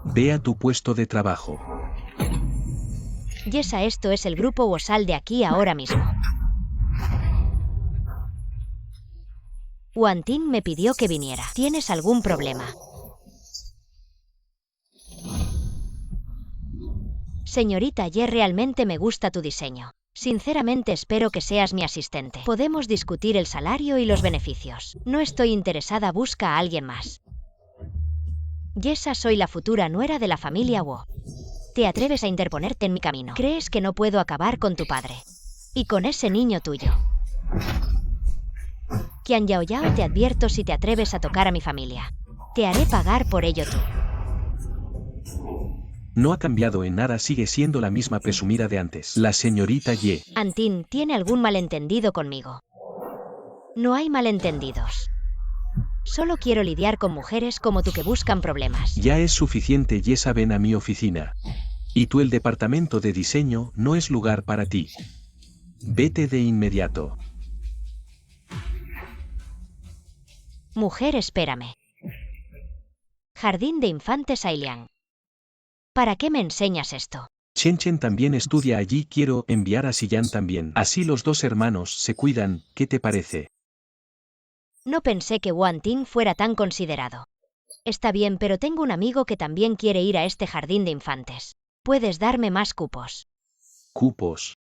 Ve a tu puesto de trabajo. Yesa, esto es el grupo Wo, sal de aquí ahora mismo. Wanting me pidió que viniera. ¿Tienes algún problema? Señorita Ye, realmente me gusta tu diseño. Sinceramente espero que seas mi asistente. Podemos discutir el salario y los beneficios. No estoy interesada, busca a alguien más. Yesa, soy la futura nuera de la familia Wo. ¿Te atreves a interponerte en mi camino? ¿Crees que no puedo acabar con tu padre? Y con ese niño tuyo. Qian Yaoyao, te advierto, si te atreves a tocar a mi familia. Te haré pagar por ello tú. No ha cambiado en nada, sigue siendo la misma presumida de antes. La señorita Ye. Antin, ¿tiene algún malentendido conmigo? No hay malentendidos. Solo quiero lidiar con mujeres como tú que buscan problemas. Ya es suficiente, Yesa, ven a mi oficina. Y tú, el departamento de diseño no es lugar para ti. Vete de inmediato. Mujer, espérame. Jardín de Infantes Ailiang. ¿Para qué me enseñas esto? Chen Chen también estudia allí, quiero enviar a Siyan también. Así los dos hermanos se cuidan, ¿qué te parece? No pensé que Wanting fuera tan considerado. Está bien, pero tengo un amigo que también quiere ir a este jardín de infantes. ¿Puedes darme más cupos? ¿Cupos?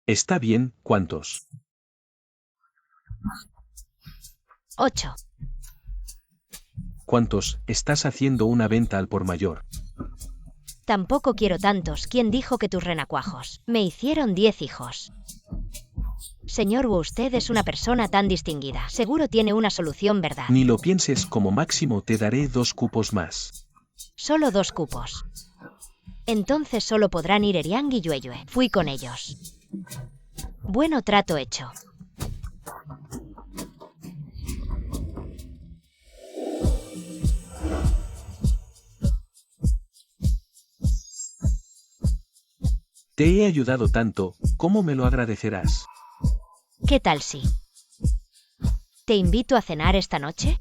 Está bien, ¿cuántos? 8. ¿Cuántos? Estás haciendo una venta al por mayor. Tampoco quiero tantos. ¿Quién dijo que tus renacuajos me hicieron 10 hijos? Señor Wu, usted es una persona tan distinguida. Seguro tiene una solución, ¿verdad? Ni lo pienses, como máximo te daré 2 cupos más. Solo 2 cupos. Entonces solo podrán ir Eriang y Yue. Fui con ellos. Bueno, trato hecho. Te he ayudado tanto, ¿cómo me lo agradecerás? ¿Qué tal si te invito a cenar esta noche?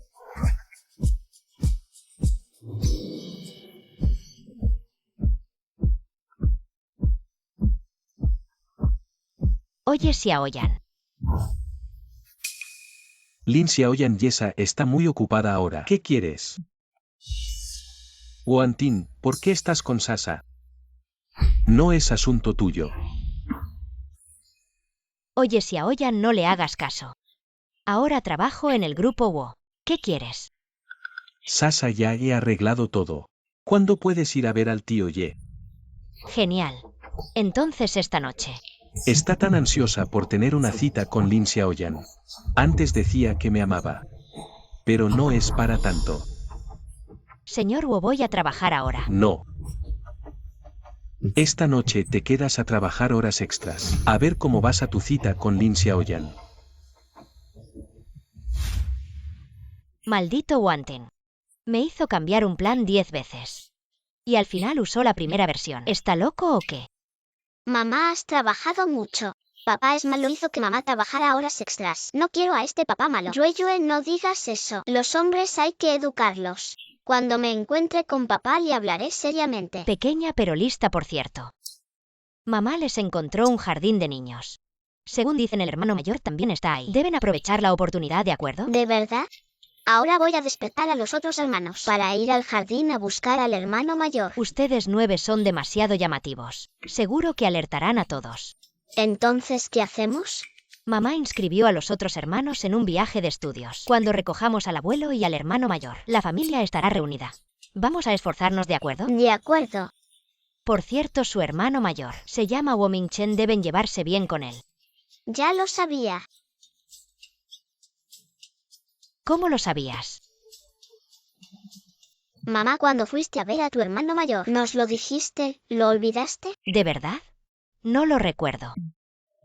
Oye, Xiaoyan. Lin Xiaoyan Yesa está muy ocupada ahora. ¿Qué quieres? Wanting, ¿por qué estás con Sasa? No es asunto tuyo. Oye, Xiaoyan, no le hagas caso. Ahora trabajo en el grupo Wo. ¿Qué quieres? Sasa, ya he arreglado todo. ¿Cuándo puedes ir a ver al tío Ye? Genial. Entonces esta noche. Está tan ansiosa por tener una cita con Lin Xiaoyan. Antes decía que me amaba. Pero no es para tanto. Señor Wo, voy a trabajar ahora. No. Esta noche te quedas a trabajar horas extras. A ver cómo vas a tu cita con Lin Xiaoyan. Maldito Wanting. Me hizo cambiar un plan 10 veces. Y al final usó la primera versión. ¿Está loco o qué? Mamá, has trabajado mucho. Papá es malo, hizo que mamá trabajara horas extras. No quiero a este papá malo. Yue, no digas eso. Los hombres hay que educarlos. Cuando me encuentre con papá le hablaré seriamente. Pequeña pero lista, por cierto. Mamá les encontró un jardín de niños. Según dicen, el hermano mayor también está ahí. Deben aprovechar la oportunidad, ¿de acuerdo? ¿De verdad? Ahora voy a despertar a los otros hermanos para ir al jardín a buscar al hermano mayor. Ustedes 9 son demasiado llamativos. Seguro que alertarán a todos. ¿Entonces qué hacemos? Mamá inscribió a los otros hermanos en un viaje de estudios. Cuando recojamos al abuelo y al hermano mayor, la familia estará reunida. Vamos a esforzarnos, ¿de acuerdo? De acuerdo. Por cierto, su hermano mayor se llama Wo Mingchen, deben llevarse bien con él. Ya lo sabía. ¿Cómo lo sabías? Mamá, cuando fuiste a ver a tu hermano mayor, ¿nos lo dijiste? ¿Lo olvidaste? ¿De verdad? No lo recuerdo.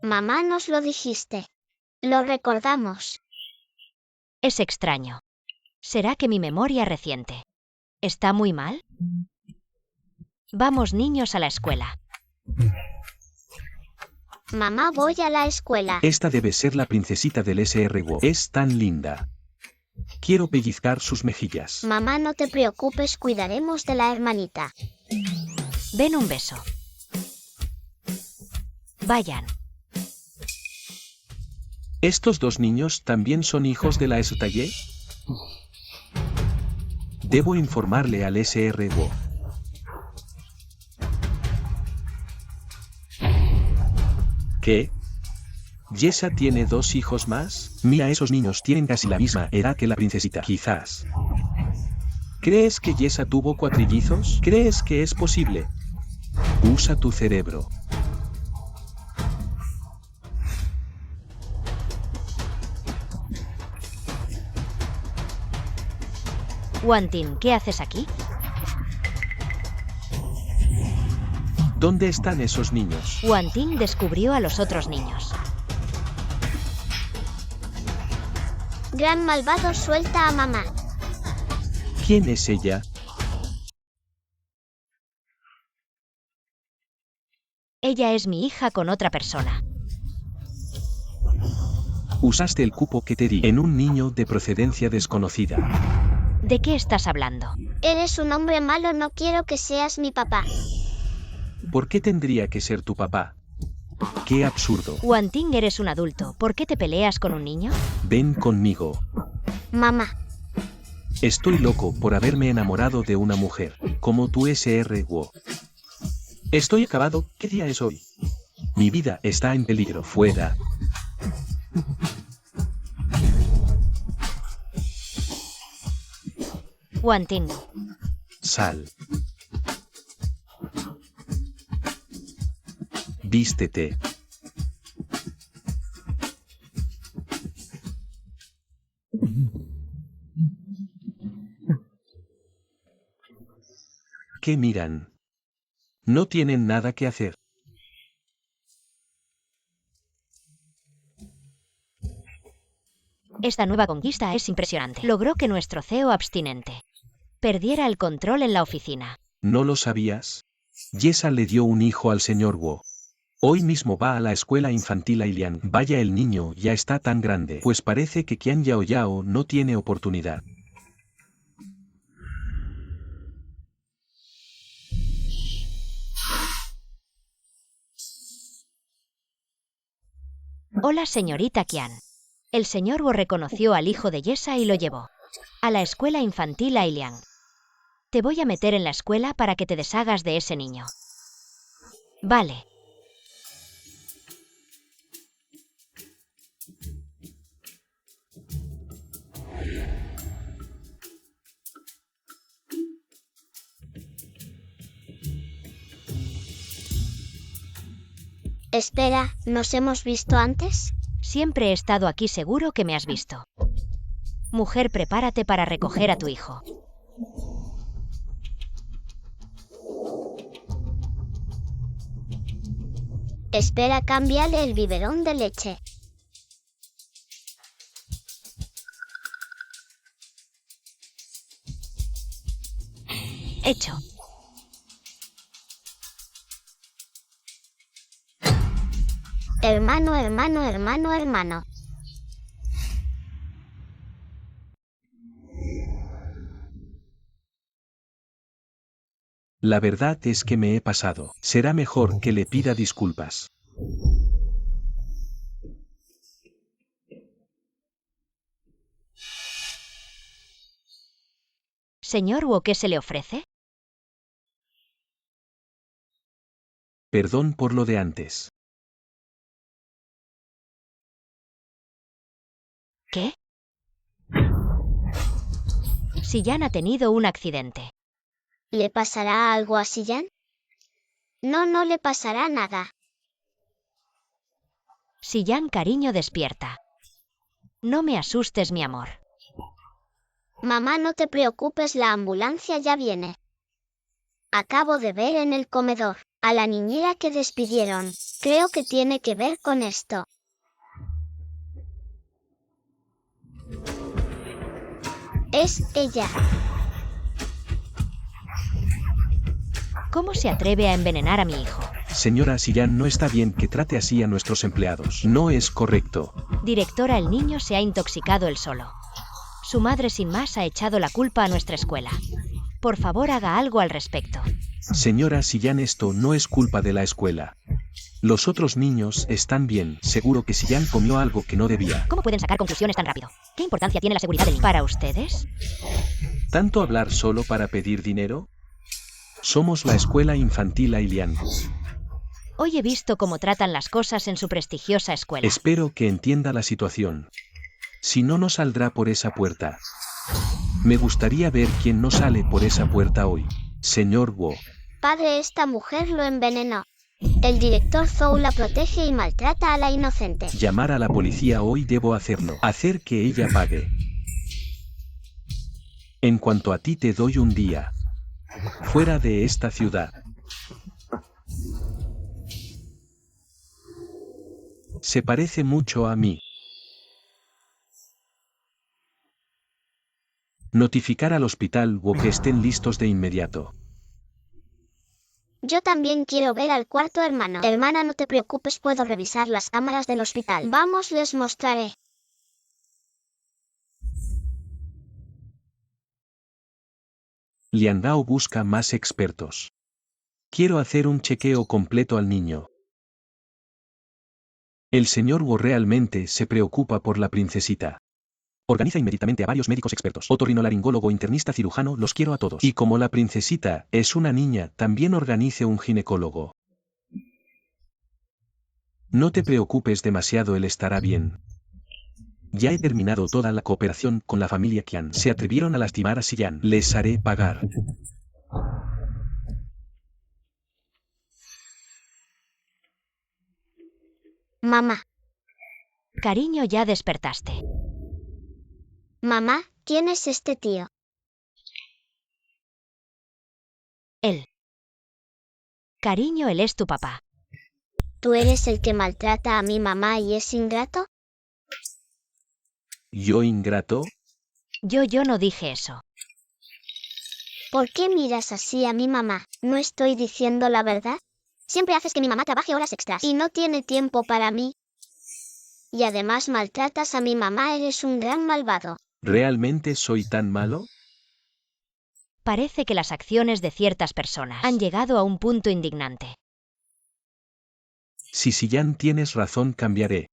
Mamá, nos lo dijiste. Lo recordamos. Es extraño. ¿Será que mi memoria reciente está muy mal? Vamos, niños, a la escuela. Mamá, voy a la escuela. Esta debe ser la princesita del SR Wo. Es tan linda. Quiero pellizcar sus mejillas. Mamá, no te preocupes, cuidaremos de la hermanita. Ven, un beso. Vayan. ¿Estos dos niños también son hijos de la STAYE? Debo informarle al SR Wo. ¿Qué? ¿Yesa tiene 2 hijos más? Mira, esos niños tienen casi la misma edad que la princesita. Quizás. ¿Crees que Yesa tuvo cuatrillizos? ¿Crees que es posible? Usa tu cerebro. Wanting, ¿qué haces aquí? ¿Dónde están esos niños? Wanting descubrió a los otros niños. Gran malvado, suelta a mamá. ¿Quién es ella? Ella es mi hija con otra persona. Usaste el cupo que te di en un niño de procedencia desconocida. ¿De qué estás hablando? Eres un hombre malo, no quiero que seas mi papá. ¿Por qué tendría que ser tu papá? ¡Qué absurdo! Wanting, eres un adulto. ¿Por qué te peleas con un niño? Ven conmigo. Mamá. Estoy loco por haberme enamorado de una mujer, como tu SR Wo. Estoy acabado. ¿Qué día es hoy? Mi vida está en peligro. Fuera. Wanting. Sal. Vístete. ¿Qué miran? No tienen nada que hacer. Esta nueva conquista es impresionante. Logró que nuestro CEO abstinente perdiera el control en la oficina. ¿No lo sabías? Yesa le dio un hijo al señor Wo. Hoy mismo va a la escuela infantil Ailian. Vaya, el niño ya está tan grande. Pues parece que Qian Yao Yao no tiene oportunidad. Hola, señorita Qian. El señor Wu reconoció al hijo de Yesa y lo llevó a la escuela infantil Ailian. Te voy a meter en la escuela para que te deshagas de ese niño. Vale. Espera, ¿nos hemos visto antes? Siempre he estado aquí, seguro que me has visto. Mujer, prepárate para recoger a tu hijo. Espera, cámbiale el biberón de leche. Hecho. Hermano, hermano, hermano, hermano. La verdad es que me he pasado. Será mejor que le pida disculpas. Señor Wu, ¿qué se le ofrece? Perdón por lo de antes. ¿Qué? Siyan ha tenido un accidente. ¿Le pasará algo a Siyan? No, no le pasará nada. Siyan, cariño, despierta. No me asustes, mi amor. Mamá, no te preocupes, la ambulancia ya viene. Acabo de ver en el comedor a la niñera que despidieron. Creo que tiene que ver con esto. Es ella. ¿Cómo se atreve a envenenar a mi hijo? Señora Siyan, no está bien que trate así a nuestros empleados. No es correcto. Directora, el niño se ha intoxicado él solo. Su madre sin más ha echado la culpa a nuestra escuela. Por favor, haga algo al respecto. Señora Siyan, esto no es culpa de la escuela. Los otros niños están bien. Seguro que Siyan comió algo que no debía. ¿Cómo pueden sacar conclusiones tan rápido? ¿Qué importancia tiene la seguridad del niño? ¿Para ustedes? ¿Tanto hablar solo para pedir dinero? Somos la escuela infantil Ailian. Hoy he visto cómo tratan las cosas en su prestigiosa escuela. Espero que entienda la situación. Si no, no saldrá por esa puerta. Me gustaría ver quién no sale por esa puerta hoy. Señor Wu. Padre, esta mujer lo envenenó. El director Zhou la protege y maltrata a la inocente. Llamar a la policía hoy, debo hacerlo. Hacer que ella pague. En cuanto a ti, te doy un día fuera de esta ciudad. Se parece mucho a mí. Notificar al hospital Wu que estén listos de inmediato. Yo también quiero ver al cuarto hermano. Hermana, no te preocupes, puedo revisar las cámaras del hospital. Vamos, les mostraré. Lian Dao busca más expertos. Quiero hacer un chequeo completo al niño. El señor Wu realmente se preocupa por la princesita. Organiza inmediatamente a varios médicos expertos. Otorrinolaringólogo, internista, cirujano, los quiero a todos. Y como la princesita es una niña, también organice un ginecólogo. No te preocupes demasiado, él estará bien. Ya he terminado toda la cooperación con la familia Qian. Se atrevieron a lastimar a Siyan. Les haré pagar. Mamá. Cariño, ya despertaste. Mamá, ¿quién es este tío? Él. Cariño, él es tu papá. ¿Tú eres el que maltrata a mi mamá y es ingrato? ¿Yo ingrato? Yo no dije eso. ¿Por qué miras así a mi mamá? ¿No estoy diciendo la verdad? Siempre haces que mi mamá trabaje horas extras y no tiene tiempo para mí. Y además maltratas a mi mamá, eres un gran malvado. ¿Realmente soy tan malo? Parece que las acciones de ciertas personas han llegado a un punto indignante. Si Siyan tienes razón, cambiaré.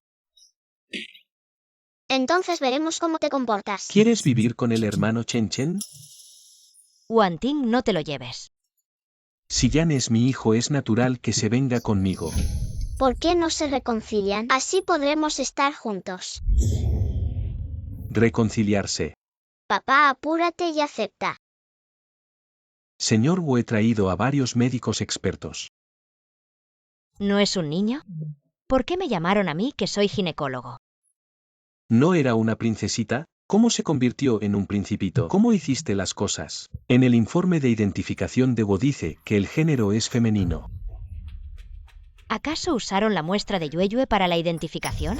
Entonces veremos cómo te comportas. ¿Quieres vivir con el hermano Chen Chen? Wanting, no te lo lleves. Siyan es mi hijo, es natural que se venga conmigo. ¿Por qué no se reconcilian? Así podremos estar juntos. Reconciliarse. Papá, apúrate y acepta. Señor Wu, he traído a varios médicos expertos. ¿No es un niño? ¿Por qué me llamaron a mí, que soy ginecólogo? ¿No era una princesita? ¿Cómo se convirtió en un principito? ¿Cómo hiciste las cosas? En el informe de identificación de Wu dice que el género es femenino. ¿Acaso usaron la muestra de Yueyue para la identificación?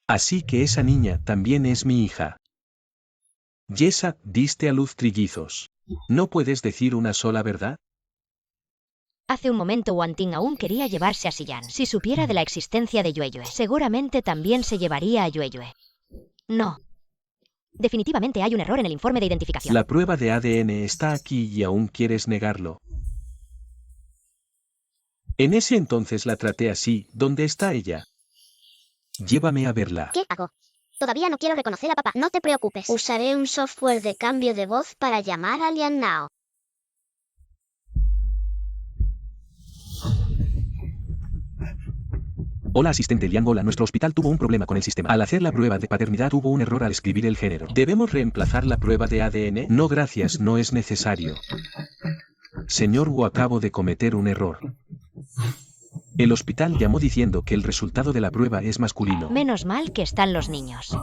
Así que esa niña también es mi hija. Yesa, diste a luz trillizos. ¿No puedes decir una sola verdad? Hace un momento Wanting aún quería llevarse a Siyan. Si supiera de la existencia de Yueyue, seguramente también se llevaría a Yueyue. No. Definitivamente hay un error en el informe de identificación. La prueba de ADN está aquí y aún quieres negarlo. En ese entonces la traté así. ¿Dónde está ella? Llévame a verla. ¿Qué hago? Todavía no quiero reconocer a papá. No te preocupes. Usaré un software de cambio de voz para llamar a Lian Nao. Hola, asistente Liang. Hola, nuestro hospital tuvo un problema con el sistema. Al hacer la prueba de paternidad hubo un error al escribir el género. ¿Debemos reemplazar la prueba de ADN? No, gracias, no es necesario. Señor Wu, acabo de cometer un error. El hospital llamó diciendo que el resultado de la prueba es masculino. Menos mal que están los niños.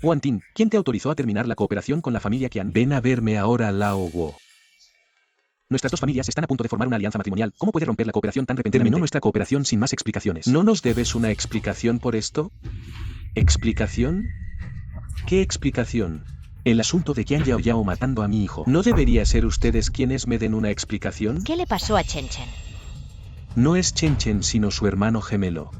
Wanting, ¿quién te autorizó a terminar la cooperación con la familia Qian? Ven a verme ahora, Lao Wu. Nuestras dos familias están a punto de formar una alianza matrimonial. ¿Cómo puede romper la cooperación tan repentinamente? Terminó nuestra cooperación sin más explicaciones. ¿No nos debes una explicación por esto? ¿Explicación? ¿Qué explicación? El asunto de Qian Yao matando a mi hijo. ¿No debería ser ustedes quienes me den una explicación? ¿Qué le pasó a Chen Chen? No es Chen Chen sino su hermano gemelo.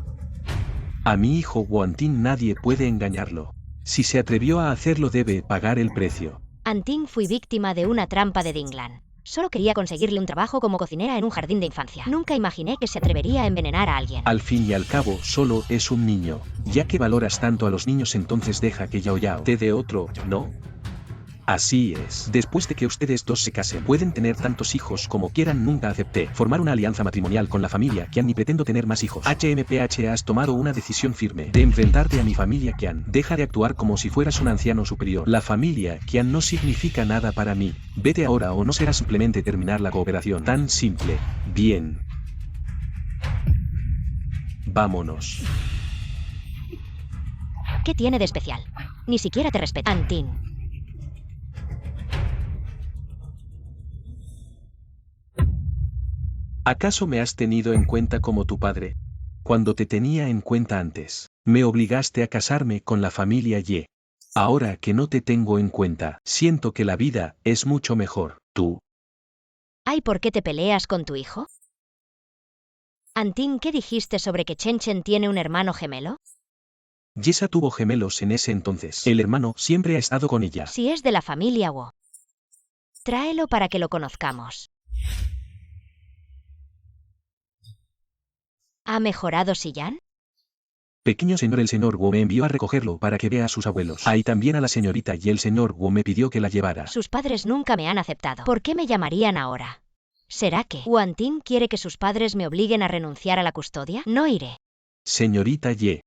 A mi hijo Wanting nadie puede engañarlo. Si se atrevió a hacerlo debe pagar el precio. Anting, fui víctima de una trampa de Dinglan. Solo quería conseguirle un trabajo como cocinera en un jardín de infancia. Nunca imaginé que se atrevería a envenenar a alguien. Al fin y al cabo, solo es un niño. Ya que valoras tanto a los niños, entonces deja que Yao te dé otro, ¿no? Así es. Después de que ustedes dos se casen, pueden tener tantos hijos como quieran. Nunca acepté formar una alianza matrimonial con la familia Qian ni pretendo tener más hijos. HMPH, has tomado una decisión firme de enfrentarte a mi familia Qian. Deja de actuar como si fueras un anciano superior. La familia Qian no significa nada para mí. Vete ahora o no será simplemente terminar la cooperación. Tan simple. Bien. Vámonos. ¿Qué tiene de especial? Ni siquiera te respeta. Anting. ¿Acaso me has tenido en cuenta como tu padre? Cuando te tenía en cuenta antes, me obligaste a casarme con la familia Ye. Ahora que no te tengo en cuenta, siento que la vida es mucho mejor. ¿Tú? ¿Ay, por qué te peleas con tu hijo? Anting, ¿qué dijiste sobre que Chen Chen tiene un hermano gemelo? Yesa tuvo gemelos en ese entonces. El hermano siempre ha estado con ella. Si es de la familia Wu. Tráelo para que lo conozcamos. ¿Ha mejorado Siyan? Pequeño señor, el señor Wu me envió a recogerlo para que vea a sus abuelos. Ahí también a la señorita y el señor Wu me pidió que la llevara. Sus padres nunca me han aceptado. ¿Por qué me llamarían ahora? ¿Será que Wanting quiere que sus padres me obliguen a renunciar a la custodia? No iré. Señorita Ye.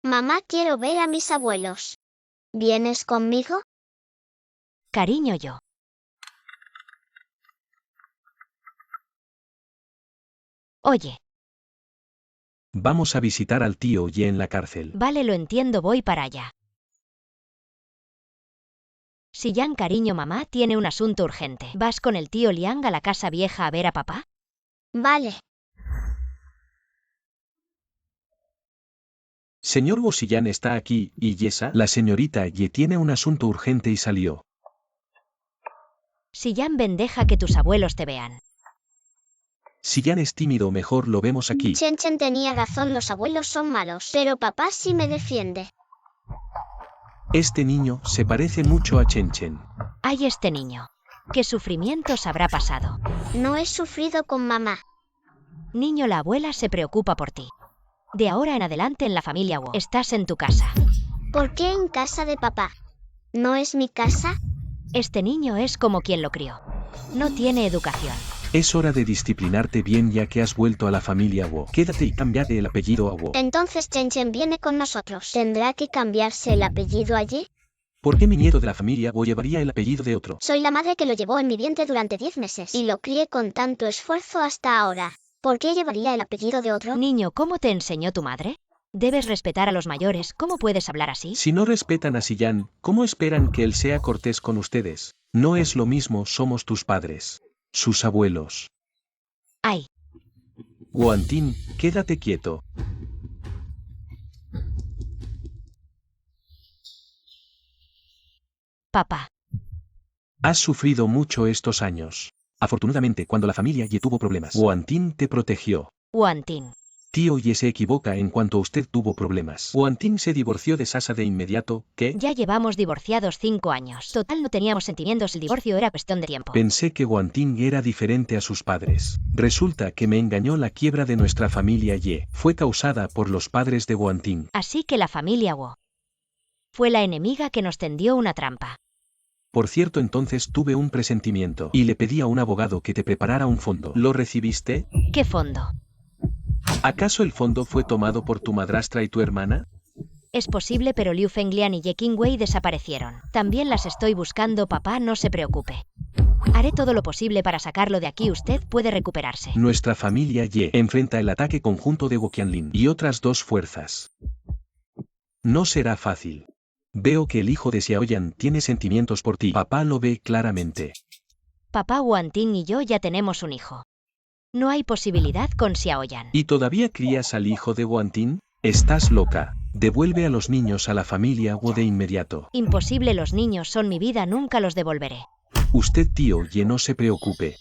Mamá, quiero ver a mis abuelos. ¿Vienes conmigo? Cariño, yo. Oye. Vamos a visitar al tío Ye en la cárcel. Vale, lo entiendo, voy para allá. Siyan, cariño, mamá tiene un asunto urgente. ¿Vas con el tío Liang a la casa vieja a ver a papá? Vale. Señor Wosillán está aquí, y Yesa, la señorita Ye tiene un asunto urgente y salió. Sillán, ven, deja que tus abuelos te vean. Sillán es tímido, mejor lo vemos aquí. Chen Chen tenía razón, los abuelos son malos, pero papá sí me defiende. Este niño se parece mucho a Chen Chen. Ay, este niño. ¿Qué sufrimientos habrá pasado? No he sufrido con mamá. Niño, la abuela se preocupa por ti. De ahora en adelante en la familia Wo estás en tu casa. ¿Por qué en casa de papá? ¿No es mi casa? Este niño es como quien lo crió. No tiene educación. Es hora de disciplinarte bien ya que has vuelto a la familia Wo. Quédate y cámbiate el apellido a Wo. Entonces Chen Chen viene con nosotros. ¿Tendrá que cambiarse el apellido allí? ¿Por qué mi nieto de la familia Wo llevaría el apellido de otro? Soy la madre que lo llevó en mi vientre durante 10 meses y lo crié con tanto esfuerzo hasta ahora. ¿Por qué llevaría el apellido de otro? Niño, ¿cómo te enseñó tu madre? Debes respetar a los mayores. ¿Cómo puedes hablar así? Si no respetan a Sillán, ¿cómo esperan que él sea cortés con ustedes? No es lo mismo, somos tus padres. Sus abuelos. Ay, Guantín, quédate quieto. papá. Has sufrido mucho estos años. Afortunadamente, cuando la familia Ye tuvo problemas, Guantín te protegió. Wantin. Tío Ye se equivoca en cuanto usted tuvo problemas. Guantín se divorció de Sasa de inmediato, ¿qué? Ya llevamos divorciados 5 años. Total, no teníamos sentimientos, el divorcio era cuestión de tiempo. Pensé que Guantín era diferente a sus padres. Resulta que me engañó. La quiebra de nuestra familia Ye fue causada por los padres de Guantín. Así que la familia Wo fue la enemiga que nos tendió una trampa. Por cierto, entonces tuve un presentimiento y le pedí a un abogado que te preparara un fondo. ¿Lo recibiste? ¿Qué fondo? ¿Acaso el fondo fue tomado por tu madrastra y tu hermana? Es posible, pero Liu Fenglian y Ye Qingwei desaparecieron. También las estoy buscando, papá, no se preocupe. Haré todo lo posible para sacarlo de aquí, usted puede recuperarse. Nuestra familia Ye enfrenta el ataque conjunto de Woqianlin y otras dos fuerzas. No será fácil. Veo que el hijo de Xiaoyan tiene sentimientos por ti. Papá lo ve claramente. Papá, Wantin y yo ya tenemos un hijo. No hay posibilidad con Xiaoyan. ¿Y todavía crías al hijo de Guantín? Estás loca. Devuelve a los niños a la familia Wo de inmediato. Imposible, los niños son mi vida, nunca los devolveré. Usted, tío Ye, no se preocupe.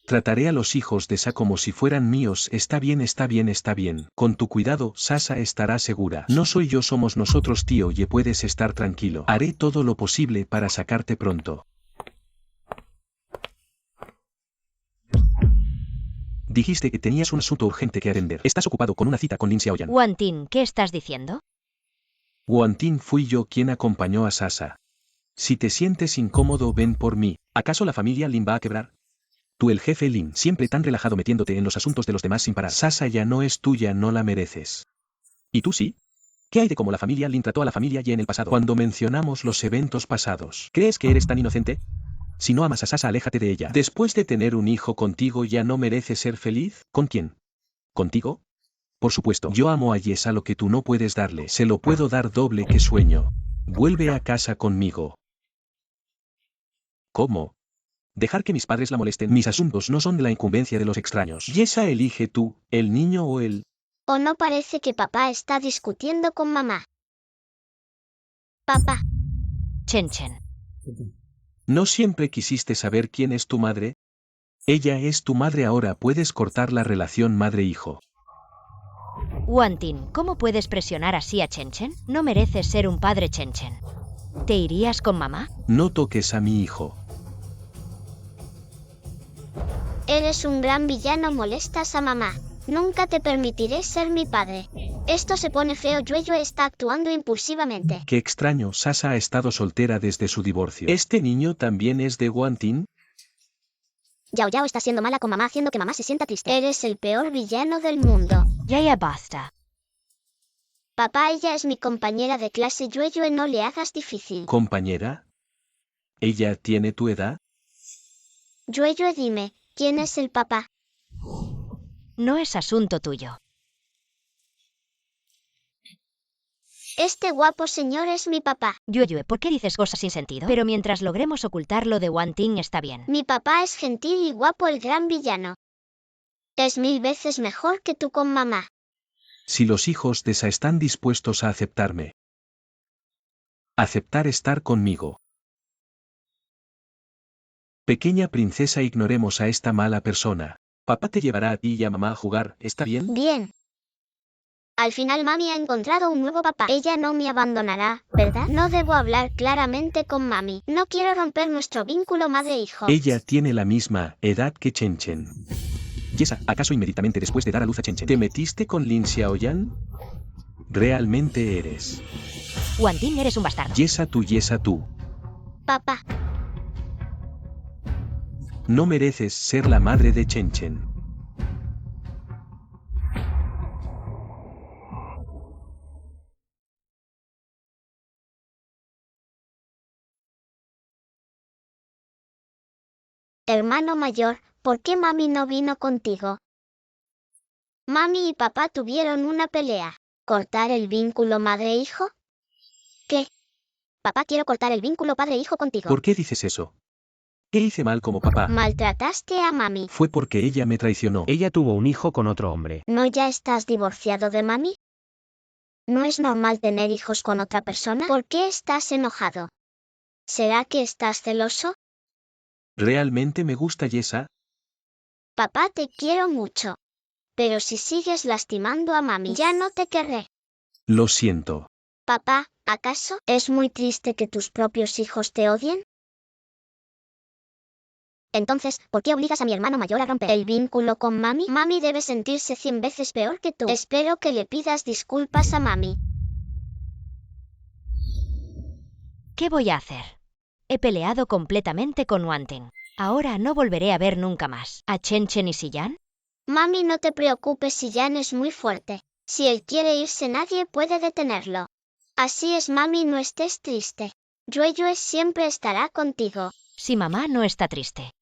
Trataré a los hijos de Sa como si fueran míos. Está bien, está bien, está bien. Con tu cuidado, Sasa estará segura. No soy yo, somos nosotros, tío Ye, puedes estar tranquilo. Haré todo lo posible para sacarte pronto. Dijiste que tenías un asunto urgente que atender. Estás ocupado con una cita con Lin Xiaoyan. Wantin, ¿qué estás diciendo? Guantín, fui yo quien acompañó a Sasa. Si te sientes incómodo, ven por mí. ¿Acaso la familia Lin va a quebrar? Tú, el jefe Lin, siempre tan relajado metiéndote en los asuntos de los demás sin parar. Sasa ya no es tuya, no la mereces. ¿Y tú sí? ¿Qué hay de cómo la familia Lin trató a la familia Ye en el pasado? Cuando mencionamos los eventos pasados, ¿crees que eres tan inocente? Si no amas a Sasa, aléjate de ella. Después de tener un hijo contigo, ¿ya no mereces ser feliz? ¿Con quién? ¿Contigo? Por supuesto, yo amo a Yesa, lo que tú no puedes darle. Se lo puedo dar doble que sueño. Vuelve a casa conmigo. ¿Cómo? Dejar que mis padres la molesten. Mis asuntos no son de la incumbencia de los extraños. Yesa, elige tú, el niño o él. ¿O no parece que papá está discutiendo con mamá? Papá, Chen Chen. ¿No siempre quisiste saber quién es tu madre? Ella es tu madre ahora, puedes cortar la relación madre-hijo. Wantin, ¿cómo puedes presionar así a Chen Chen? No mereces ser un padre, Chen Chen. ¿Te irías con mamá? No toques a mi hijo. eres un gran villano, molestas a mamá. Nunca te permitiré ser mi padre. Esto se pone feo. Yueyo está actuando impulsivamente. Qué extraño, Sasa ha estado soltera desde su divorcio. ¿Este niño también es de Guantín? Yao Yao está siendo mala con mamá, haciendo que mamá se sienta triste. Eres el peor villano del mundo. Ya basta. Papá, ella es mi compañera de clase. Yueyo, no le hagas difícil. ¿Compañera? ¿Ella tiene tu edad? Yueyo, dime, ¿quién es el papá? No es asunto tuyo. Este guapo señor es mi papá. Yue, ¿por qué dices cosas sin sentido? Pero mientras logremos ocultarlo de Wanting está bien. Mi papá es gentil y guapo, el gran villano. Es 1000 veces mejor que tú con mamá. Si los hijos de Sa están dispuestos a aceptarme. Aceptar estar conmigo. Pequeña princesa, ignoremos a esta mala persona. Papá te llevará a ti y a mamá a jugar, ¿está bien? Bien. Al final mami ha encontrado un nuevo papá. Ella no me abandonará, ¿verdad? No debo hablar claramente con mami. No quiero romper nuestro vínculo madre-hijo. Ella tiene la misma edad que Chen Chen. Yesa, ¿acaso inmediatamente después de dar a luz a Chen Chen te metiste con Lin Xiaoyan? Realmente eres. Wanting, eres un bastardo. Yesa tú. Papá, No mereces ser la madre de Chen Chen. hermano mayor, ¿por qué mami no vino contigo? Mami y papá tuvieron una pelea. ¿Cortar el vínculo madre-hijo? ¿Qué? Papá, quiero cortar el vínculo padre-hijo contigo. ¿Por qué dices eso? ¿Qué hice mal como papá? Maltrataste a mami. Fue porque ella me traicionó. Ella tuvo un hijo con otro hombre. ¿No ya estás divorciado de mami? ¿No es normal tener hijos con otra persona? ¿Por qué estás enojado? ¿Será que estás celoso? ¿Realmente me gusta Yesa? Papá, te quiero mucho. Pero si sigues lastimando a mami, ya no te querré. Lo siento. Papá, ¿acaso es muy triste que tus propios hijos te odien? Entonces, ¿por qué obligas a mi hermano mayor a romper el vínculo con mami? Mami debe sentirse 100 veces peor que tú. Espero que le pidas disculpas a mami. ¿Qué voy a hacer? He peleado completamente con Wanting. Ahora no volveré a ver nunca más a Chen Chen y Siyan. Mami, no te preocupes, si Jan es muy fuerte. Si él quiere irse, nadie puede detenerlo. Así es, mami, no estés triste. Yue siempre estará contigo. Si mamá no está triste.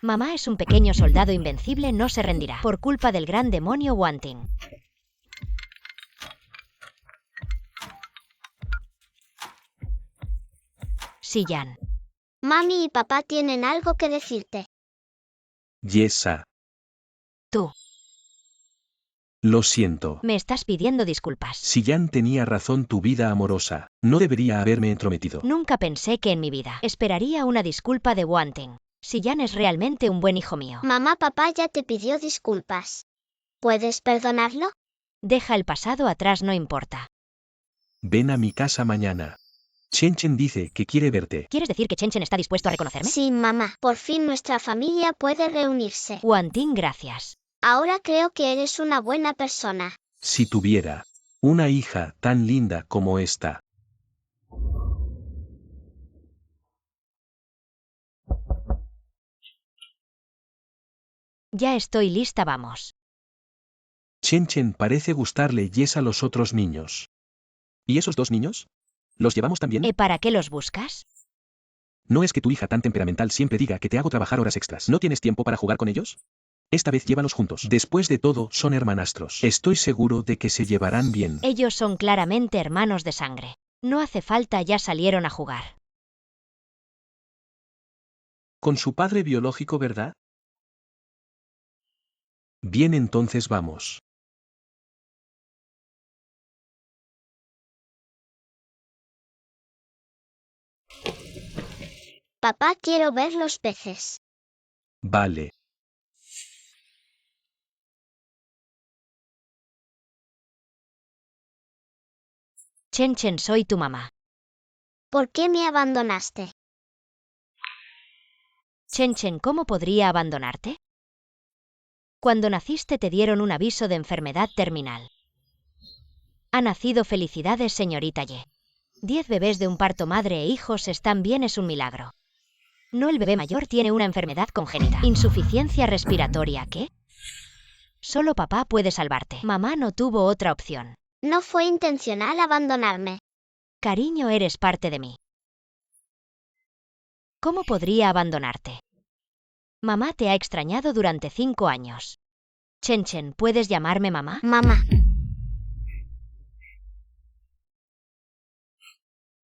Mamá es un pequeño soldado invencible, no se rendirá por culpa del gran demonio Wanting. Siyan. Mami y papá tienen algo que decirte. Yesa. Tú. Lo siento. Me estás pidiendo disculpas. Si Jan tenía razón, tu vida amorosa. No debería haberme entrometido. Nunca pensé que en mi vida esperaría una disculpa de Wanting. Siyan es realmente un buen hijo mío. Mamá, papá ya te pidió disculpas. ¿Puedes perdonarlo? Deja el pasado atrás, no importa. Ven a mi casa mañana. Chen Chen dice que quiere verte. ¿Quieres decir que Chen Chen está dispuesto a reconocerme? Sí, mamá. Por fin nuestra familia puede reunirse. Wanting, gracias. Ahora creo que eres una buena persona. Si tuviera una hija tan linda como esta. Ya estoy lista, vamos. Chen Chen parece gustarle Yes a los otros niños. ¿Y esos dos niños? ¿Los llevamos también? ¿Y para qué los buscas? ¿No es que tu hija tan temperamental siempre diga que te hago trabajar horas extras? ¿No tienes tiempo para jugar con ellos? Esta vez llévalos juntos. Después de todo, son hermanastros. Estoy seguro de que se llevarán bien. Ellos son claramente hermanos de sangre. No hace falta, ya salieron a jugar. Con su padre biológico, ¿verdad? Bien, entonces vamos. Papá, quiero ver los peces. Vale. Chen Chen, soy tu mamá. ¿Por qué me abandonaste? Chen Chen, ¿cómo podría abandonarte? Cuando naciste te dieron un aviso de enfermedad terminal. Ha nacido, felicidades, señorita Ye. 10 bebés de un parto, madre e hijos, están bien, es un milagro. No, el bebé mayor tiene una enfermedad congénita. Insuficiencia respiratoria, ¿qué? Solo papá puede salvarte. Mamá no tuvo otra opción. No fue intencional abandonarme. Cariño, eres parte de mí. ¿Cómo podría abandonarte? Mamá te ha extrañado durante 5 años. Chen Chen, ¿puedes llamarme mamá? Mamá.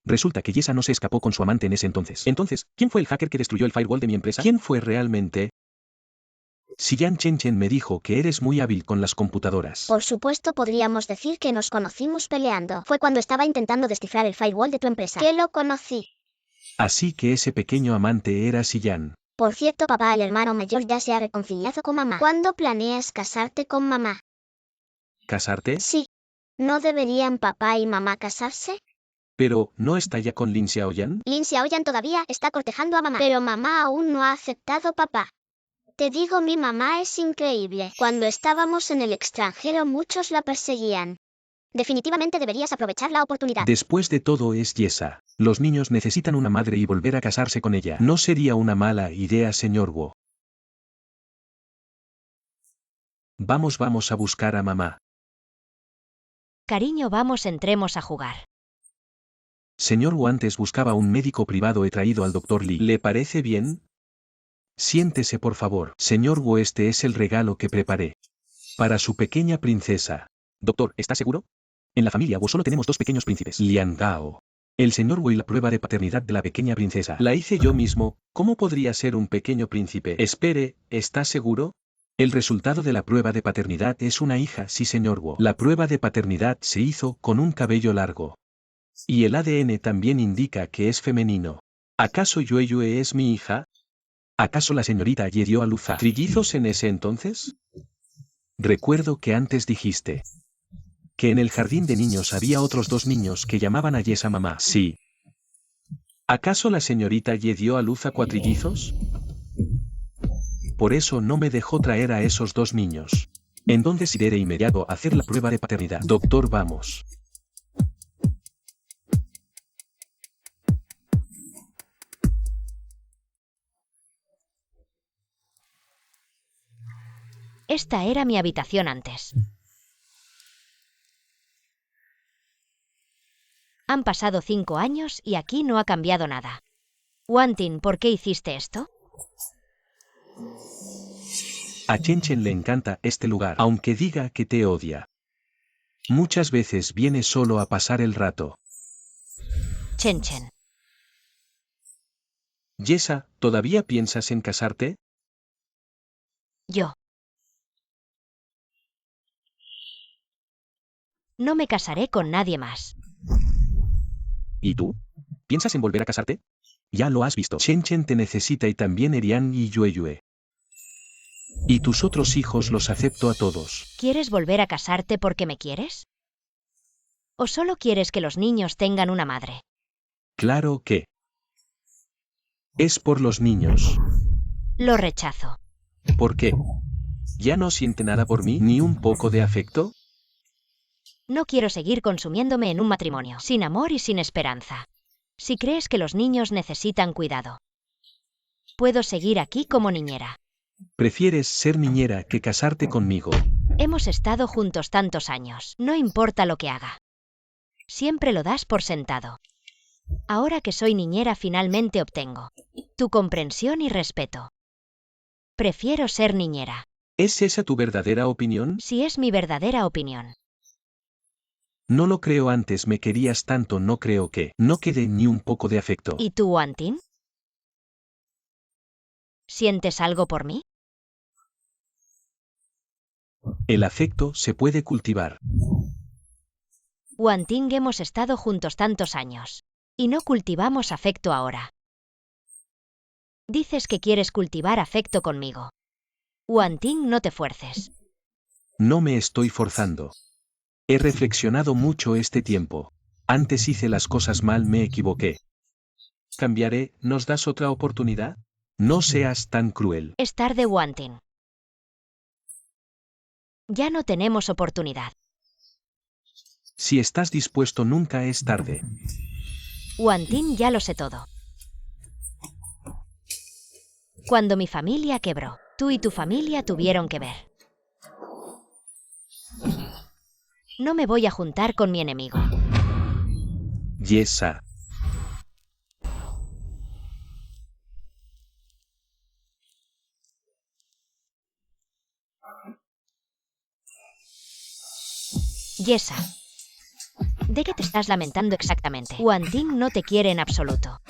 Resulta que Yesa no se escapó con su amante en ese entonces. Entonces, ¿quién fue el hacker que destruyó el firewall de mi empresa? ¿Quién fue realmente? Siyan Chen me dijo que eres muy hábil con las computadoras. Por supuesto, podríamos decir que nos conocimos peleando. Fue cuando estaba intentando descifrar el firewall de tu empresa que lo conocí. Así que ese pequeño amante era Siyan. Por cierto, papá, el hermano mayor ya se ha reconciliado con mamá. ¿Cuándo planeas casarte con mamá? ¿Casarte? Sí. ¿No deberían papá y mamá casarse? Pero, ¿no está ya con Lin Xiaoyan? Lin Xiaoyan todavía está cortejando a mamá, pero mamá aún no ha aceptado papá. Te digo, mi mamá es increíble. Cuando estábamos en el extranjero muchos la perseguían. Definitivamente deberías aprovechar la oportunidad. Después de todo es Yesa. Los niños necesitan una madre y volver a casarse con ella. No sería una mala idea, señor Wu. Vamos a buscar a mamá. Cariño, vamos, entremos a jugar. Señor Wu, antes buscaba un médico privado, he traído al Dr. Li. ¿Le parece bien? Siéntese, por favor. Señor Wu, este es el regalo que preparé. Para su pequeña princesa. Doctor, ¿está seguro? En la familia Wu solo tenemos 2 pequeños príncipes. Lian Gao. El señor Wu y la prueba de paternidad de la pequeña princesa. La hice yo mismo. ¿Cómo podría ser un pequeño príncipe? Espere, ¿está seguro? El resultado de la prueba de paternidad es una hija, sí, señor Wu. La prueba de paternidad se hizo con un cabello largo. Y el ADN también indica que es femenino. ¿Acaso Yue es mi hija? ¿Acaso la señorita Ye dio a luz a trillizos en ese entonces? Recuerdo que antes dijiste que en el jardín de niños había otros 2 niños que llamaban a Yesa mamá. Sí. ¿Acaso la señorita Ye dio a luz a cuatrillizos? Por eso no me dejó traer a esos 2 niños. Entonces iré de inmediato a hacer la prueba de paternidad. Doctor, vamos. Esta era mi habitación antes. Han pasado 5 años y aquí no ha cambiado nada. Wantin, ¿por qué hiciste esto? A Chen le encanta este lugar, aunque diga que te odia. Muchas veces viene solo a pasar el rato. Chen. Yesa, ¿todavía piensas en casarte? Yo. No me casaré con nadie más. ¿Y tú? ¿Piensas en volver a casarte? Ya lo has visto. Chen te necesita y también Erian y Yue. Y tus otros hijos los acepto a todos. ¿Quieres volver a casarte porque me quieres? ¿O solo quieres que los niños tengan una madre? Claro que es por los niños. Lo rechazo. ¿Por qué? ¿Ya no siente nada por mí? ¿Ni un poco de afecto? No quiero seguir consumiéndome en un matrimonio, sin amor y sin esperanza. Si crees que los niños necesitan cuidado, puedo seguir aquí como niñera. Prefieres ser niñera que casarte conmigo. Hemos estado juntos tantos años, no importa lo que haga. Siempre lo das por sentado. Ahora que soy niñera finalmente obtengo tu comprensión y respeto. Prefiero ser niñera. ¿Es esa tu verdadera opinión? Si es mi verdadera opinión. No lo creo, antes me querías tanto, no creo que no quede ni un poco de afecto. ¿Y tú, Wantin? ¿Sientes algo por mí? El afecto se puede cultivar. Wantin, hemos estado juntos tantos años. Y no cultivamos afecto ahora. Dices que quieres cultivar afecto conmigo. Wantin, no te fuerces. No me estoy forzando. He reflexionado mucho este tiempo. Antes hice las cosas mal, me equivoqué. Cambiaré, ¿nos das otra oportunidad? No seas tan cruel. Es tarde, Wantin. Ya no tenemos oportunidad. Si estás dispuesto, nunca es tarde. Wantin, ya lo sé todo. Cuando mi familia quebró, tú y tu familia tuvieron que ver. No me voy a juntar con mi enemigo. Yesa. Yesa. ¿De qué te estás lamentando exactamente? Wantin no te quiere en absoluto.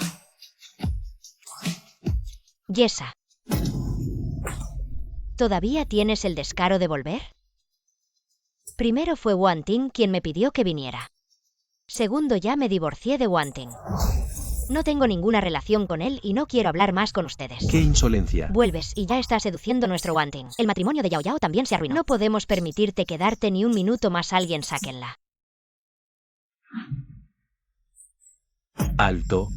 Yesa. ¿Todavía tienes el descaro de volver? Primero fue Wanting quien me pidió que viniera. Segundo, ya me divorcié de Wanting. No tengo ninguna relación con él y no quiero hablar más con ustedes. ¡Qué insolencia! Vuelves y ya estás seduciendo a nuestro Wanting. El matrimonio de Yao Yao también se arruinó. No podemos permitirte quedarte ni un minuto más. Alguien sáquenla. Alto.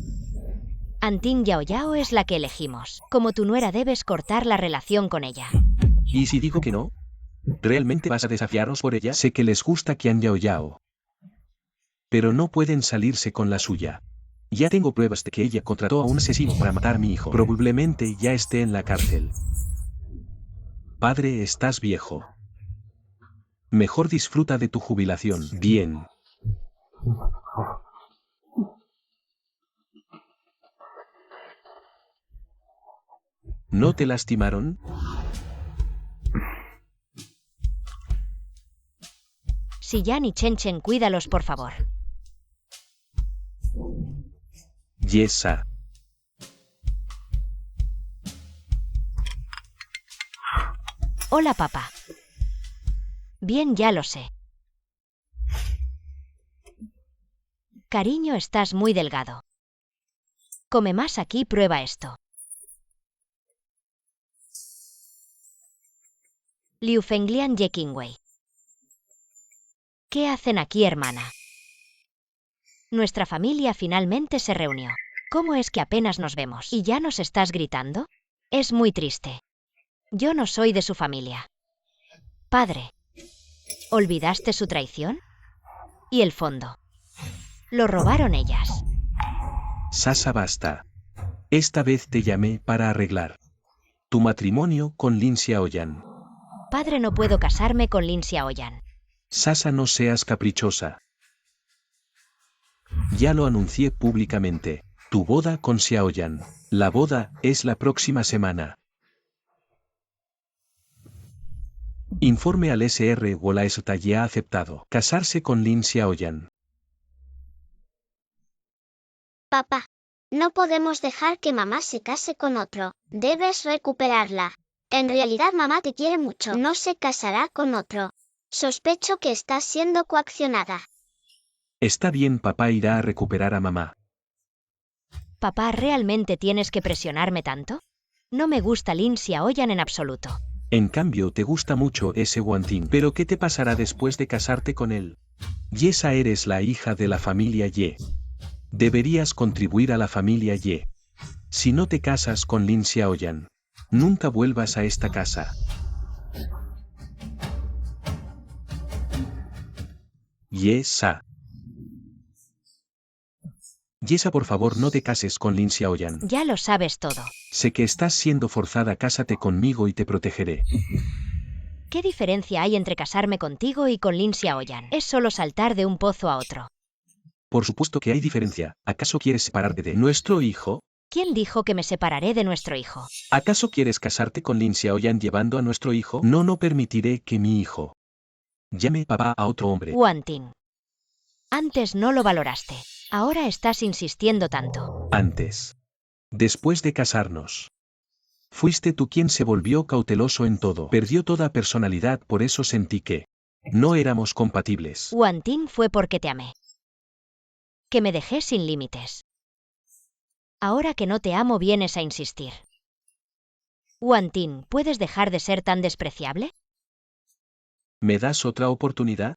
Anting Yao Yao es la que elegimos. Como tu nuera debes cortar la relación con ella. ¿Y si digo que no? ¿Realmente vas a desafiarnos por ella? Sé que les gusta Qian Yao Yao. Pero no pueden salirse con la suya. Ya tengo pruebas de que ella contrató a un asesino para matar a mi hijo. Probablemente ya esté en la cárcel. Padre, estás viejo. Mejor disfruta de tu jubilación. Bien. ¿No te lastimaron? Si Yan y Chen Chen, cuídalos por favor. Yesa. Hola, papá. Bien, ya lo sé. Cariño, estás muy delgado. Come más aquí, prueba esto. Liu Fenglian Ye Qingwei. ¿Qué hacen aquí, hermana? Nuestra familia finalmente se reunió. ¿Cómo es que apenas nos vemos y ya nos estás gritando? Es muy triste. Yo no soy de su familia. Padre, ¿olvidaste su traición? ¿Y el fondo? Lo robaron ellas. Sasa, basta. Esta vez te llamé para arreglar tu matrimonio con Lin Xiaoyan. Padre, no puedo casarme con Lin Xiaoyan. Sasa, no seas caprichosa. Ya lo anuncié públicamente. Tu boda con Xiaoyan. La boda es la próxima semana. Informe al SR Wolaesta ya ha aceptado casarse con Lin Xiaoyan. Papá, no podemos dejar que mamá se case con otro. Debes recuperarla. En realidad mamá te quiere mucho. No se casará con otro. Sospecho que está siendo coaccionada. Está bien, papá irá a recuperar a mamá. Papá, ¿realmente tienes que presionarme tanto? No me gusta Lin Xiaoyan en absoluto. En cambio, te gusta mucho ese Wanting. Pero ¿qué te pasará después de casarte con él? Yesa, eres la hija de la familia Ye. Deberías contribuir a la familia Ye. Si no te casas con Lin Xiaoyan, nunca vuelvas a esta casa. Yesa. Yesa, por favor, no te cases con Lin Xiaoyan. Ya lo sabes todo. Sé que estás siendo forzada, cásate conmigo y te protegeré. ¿Qué diferencia hay entre casarme contigo y con Lin Xiaoyan? Es solo saltar de un pozo a otro. Por supuesto que hay diferencia. ¿Acaso quieres separarte de nuestro hijo? ¿Quién dijo que me separaré de nuestro hijo? ¿Acaso quieres casarte con Lin Xiaoyan llevando a nuestro hijo? No, no permitiré que mi hijo llame papá a otro hombre. Wanting. Antes no lo valoraste. Ahora estás insistiendo tanto. Antes. Después de casarnos. Fuiste tú quien se volvió cauteloso en todo. Perdió toda personalidad, por eso sentí que no éramos compatibles. Wanting, fue porque te amé. Que me dejé sin límites. Ahora que no te amo vienes a insistir. Wanting, ¿puedes dejar de ser tan despreciable? ¿Me das otra oportunidad?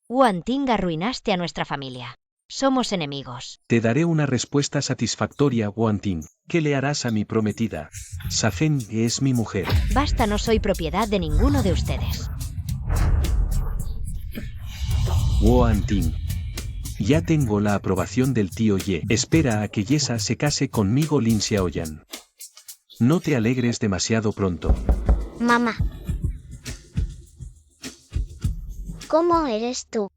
Wanting, arruinaste a nuestra familia. Somos enemigos. Te daré una respuesta satisfactoria, Wanting. ¿Qué le harás a mi prometida? Safen es mi mujer. Basta, no soy propiedad de ninguno de ustedes. Wanting. Ya tengo la aprobación del tío Ye. Espera a que Yesa se case conmigo, Lin Xiaoyan. No te alegres demasiado pronto. Mamá. ¿Cómo eres tú?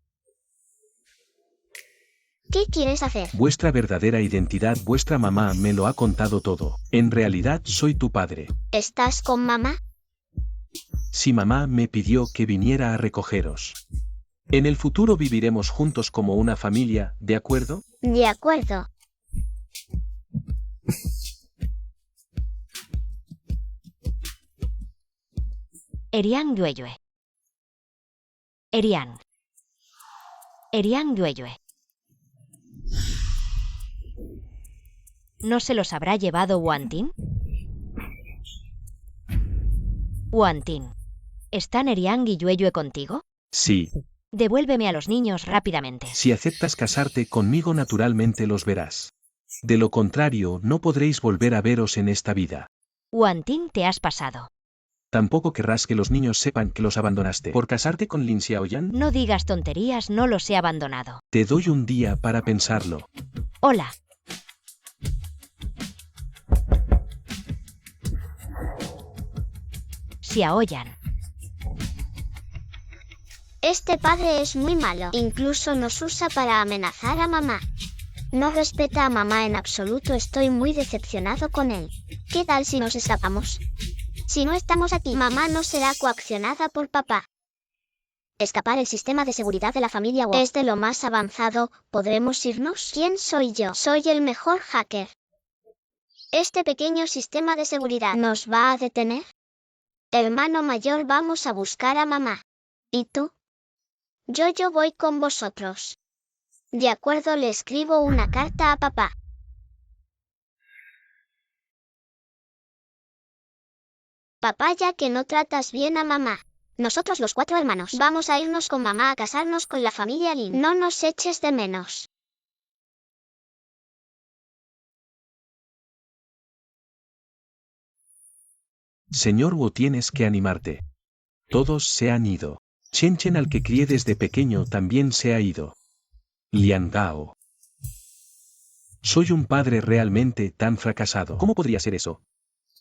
¿Qué quieres hacer? Vuestra verdadera identidad, vuestra mamá me lo ha contado todo. En realidad soy tu padre. ¿Estás con mamá? Si mamá me pidió que viniera a recogeros. En el futuro viviremos juntos como una familia, ¿de acuerdo? De acuerdo. Eriang Yueyue. Eriang. Eriang Yueyue. ¿No se los habrá llevado Wantin? Wantin. ¿Están Eriang y Yueyue contigo? Sí. Devuélveme a los niños rápidamente. Si aceptas casarte conmigo, naturalmente los verás. De lo contrario, no podréis volver a veros en esta vida. Wantin, te has pasado. Tampoco querrás que los niños sepan que los abandonaste por casarte con Lin Xiaoyan. No digas tonterías, no los he abandonado. Te doy un día para pensarlo. Hola. Xiaoyan. Este padre es muy malo. Incluso nos usa para amenazar a mamá. No respeta a mamá en absoluto. Estoy muy decepcionado con él. ¿Qué tal si nos escapamos? Si no estamos aquí, mamá no será coaccionada por papá. Escapar. El sistema de seguridad de la familia Wu es de lo más avanzado. ¿Podremos irnos? ¿Quién soy yo? Soy el mejor hacker. ¿Este pequeño sistema de seguridad nos va a detener? Hermano mayor, vamos a buscar a mamá. ¿Y tú? Yo voy con vosotros. De acuerdo, le escribo una carta a papá. Papá, ya que no tratas bien a mamá. Nosotros los 4 hermanos vamos a irnos con mamá a casarnos con la familia Lin. No nos eches de menos. Señor Wu, tienes que animarte. Todos se han ido. Chen Chen, al que crié desde pequeño, también se ha ido. Lian Gao. Soy un padre realmente tan fracasado. ¿Cómo podría ser eso?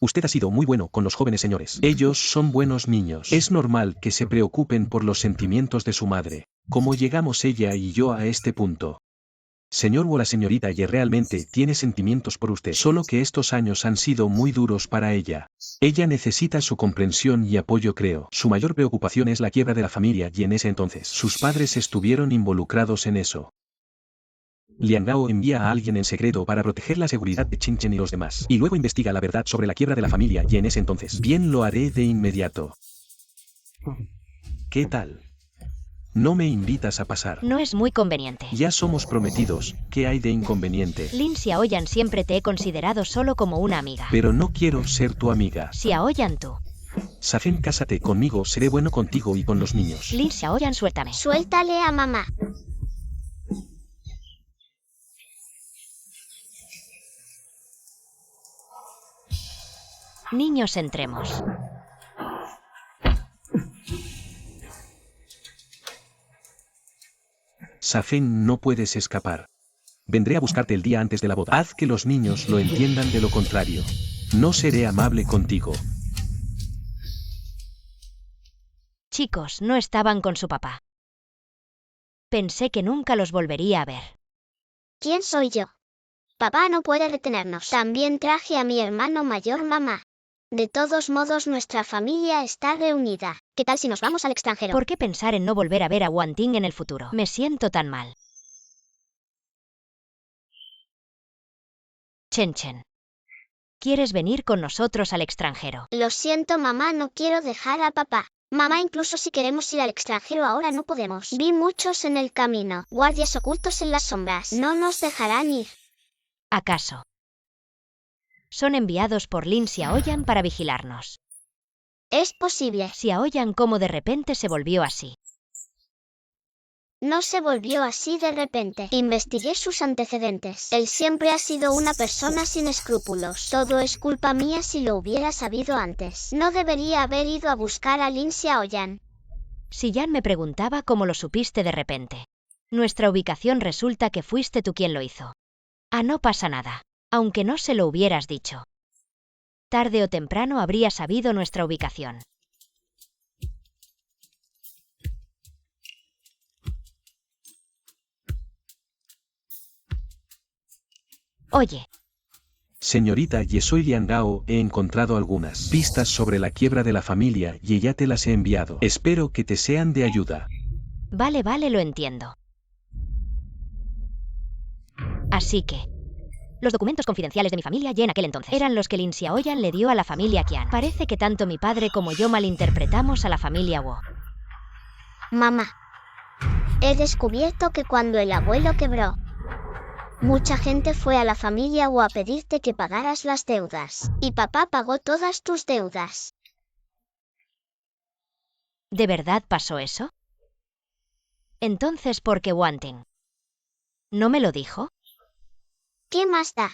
Usted ha sido muy bueno con los jóvenes señores. Ellos son buenos niños. Es normal que se preocupen por los sentimientos de su madre. ¿Cómo llegamos ella y yo a este punto? Señor Wu, la señorita Ye realmente tiene sentimientos por usted. Solo que estos años han sido muy duros para ella. Ella necesita su comprensión y apoyo, creo. Su mayor preocupación es la quiebra de la familia y en ese entonces sus padres estuvieron involucrados en eso. Lian Gao envía a alguien en secreto para proteger la seguridad de Chen Chen y los demás. Y luego investiga la verdad sobre la quiebra de la familia y en ese entonces. Bien, lo haré de inmediato. ¿Qué tal? No me invitas a pasar. No es muy conveniente. Ya somos prometidos. ¿Qué hay de inconveniente? Lin Xiaoyan, siempre te he considerado solo como una amiga. Pero no quiero ser tu amiga. Xiaoyan, tú. Safen, cásate conmigo, seré bueno contigo y con los niños. Lin Xiaoyan, suéltame. Suéltale a mamá. Niños, entremos. Safen, no puedes escapar. Vendré a buscarte el día antes de la boda. Haz que los niños lo entiendan, de lo contrario. No seré amable contigo. Chicos, no estaban con su papá. Pensé que nunca los volvería a ver. ¿Quién soy yo? Papá no puede retenernos. También traje a mi hermano mayor, mamá. De todos modos, nuestra familia está reunida. ¿Qué tal si nos vamos al extranjero? ¿Por qué pensar en no volver a ver a Wanting en el futuro? Me siento tan mal. Chen Chen. ¿Quieres venir con nosotros al extranjero? Lo siento, mamá, no quiero dejar a papá. Mamá, incluso si queremos ir al extranjero ahora no podemos. Vi muchos en el camino, guardias ocultos en las sombras. No nos dejarán ir. ¿Acaso? Son enviados por Lin Xiaoyan para vigilarnos. Es posible. Xiaoyan, ¿cómo de repente se volvió así? No se volvió así de repente. Investigué sus antecedentes. Él siempre ha sido una persona sin escrúpulos. Todo es culpa mía. Si lo hubiera sabido antes, no debería haber ido a buscar a Lin Xiaoyan. Si Yan me preguntaba cómo lo supiste de repente. Nuestra ubicación, resulta que fuiste tú quien lo hizo. Ah, no pasa nada. Aunque no se lo hubieras dicho. Tarde o temprano habría sabido nuestra ubicación. Oye. Señorita Ye, soy Lian Gao, he encontrado algunas pistas sobre la quiebra de la familia y ya te las he enviado. Espero que te sean de ayuda. Vale, lo entiendo. Así que... Los documentos confidenciales de mi familia Ye en aquel entonces eran los que Lin Xiaoyan le dio a la familia Qian. Parece que tanto mi padre como yo malinterpretamos a la familia Wu. Mamá, he descubierto que cuando el abuelo quebró, mucha gente fue a la familia Wu a pedirte que pagaras las deudas. Y papá pagó todas tus deudas. ¿De verdad pasó eso? Entonces, ¿por qué Wanting no me lo dijo? ¿Qué más da?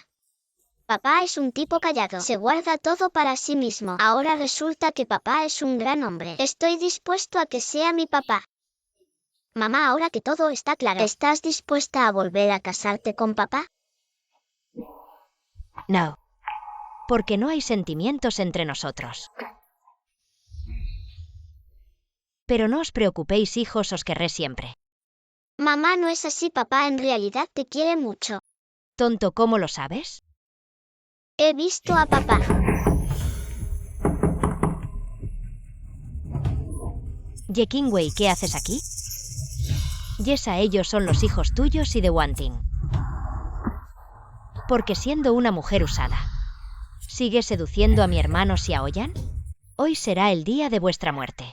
Papá es un tipo callado, se guarda todo para sí mismo. Ahora resulta que papá es un gran hombre. Estoy dispuesto a que sea mi papá. Mamá, ahora que todo está claro, ¿estás dispuesta a volver a casarte con papá? No. Porque no hay sentimientos entre nosotros. Pero no os preocupéis, hijos, os querré siempre. Mamá, no es así, papá en realidad te quiere mucho. Tonto, ¿cómo lo sabes? He visto a papá. Ye Qingwei, ¿qué haces aquí? Yesa, ellos son los hijos tuyos y de Wanting. Porque siendo una mujer usada, ¿sigues seduciendo a mi hermano Xiaoyan? Hoy será el día de vuestra muerte.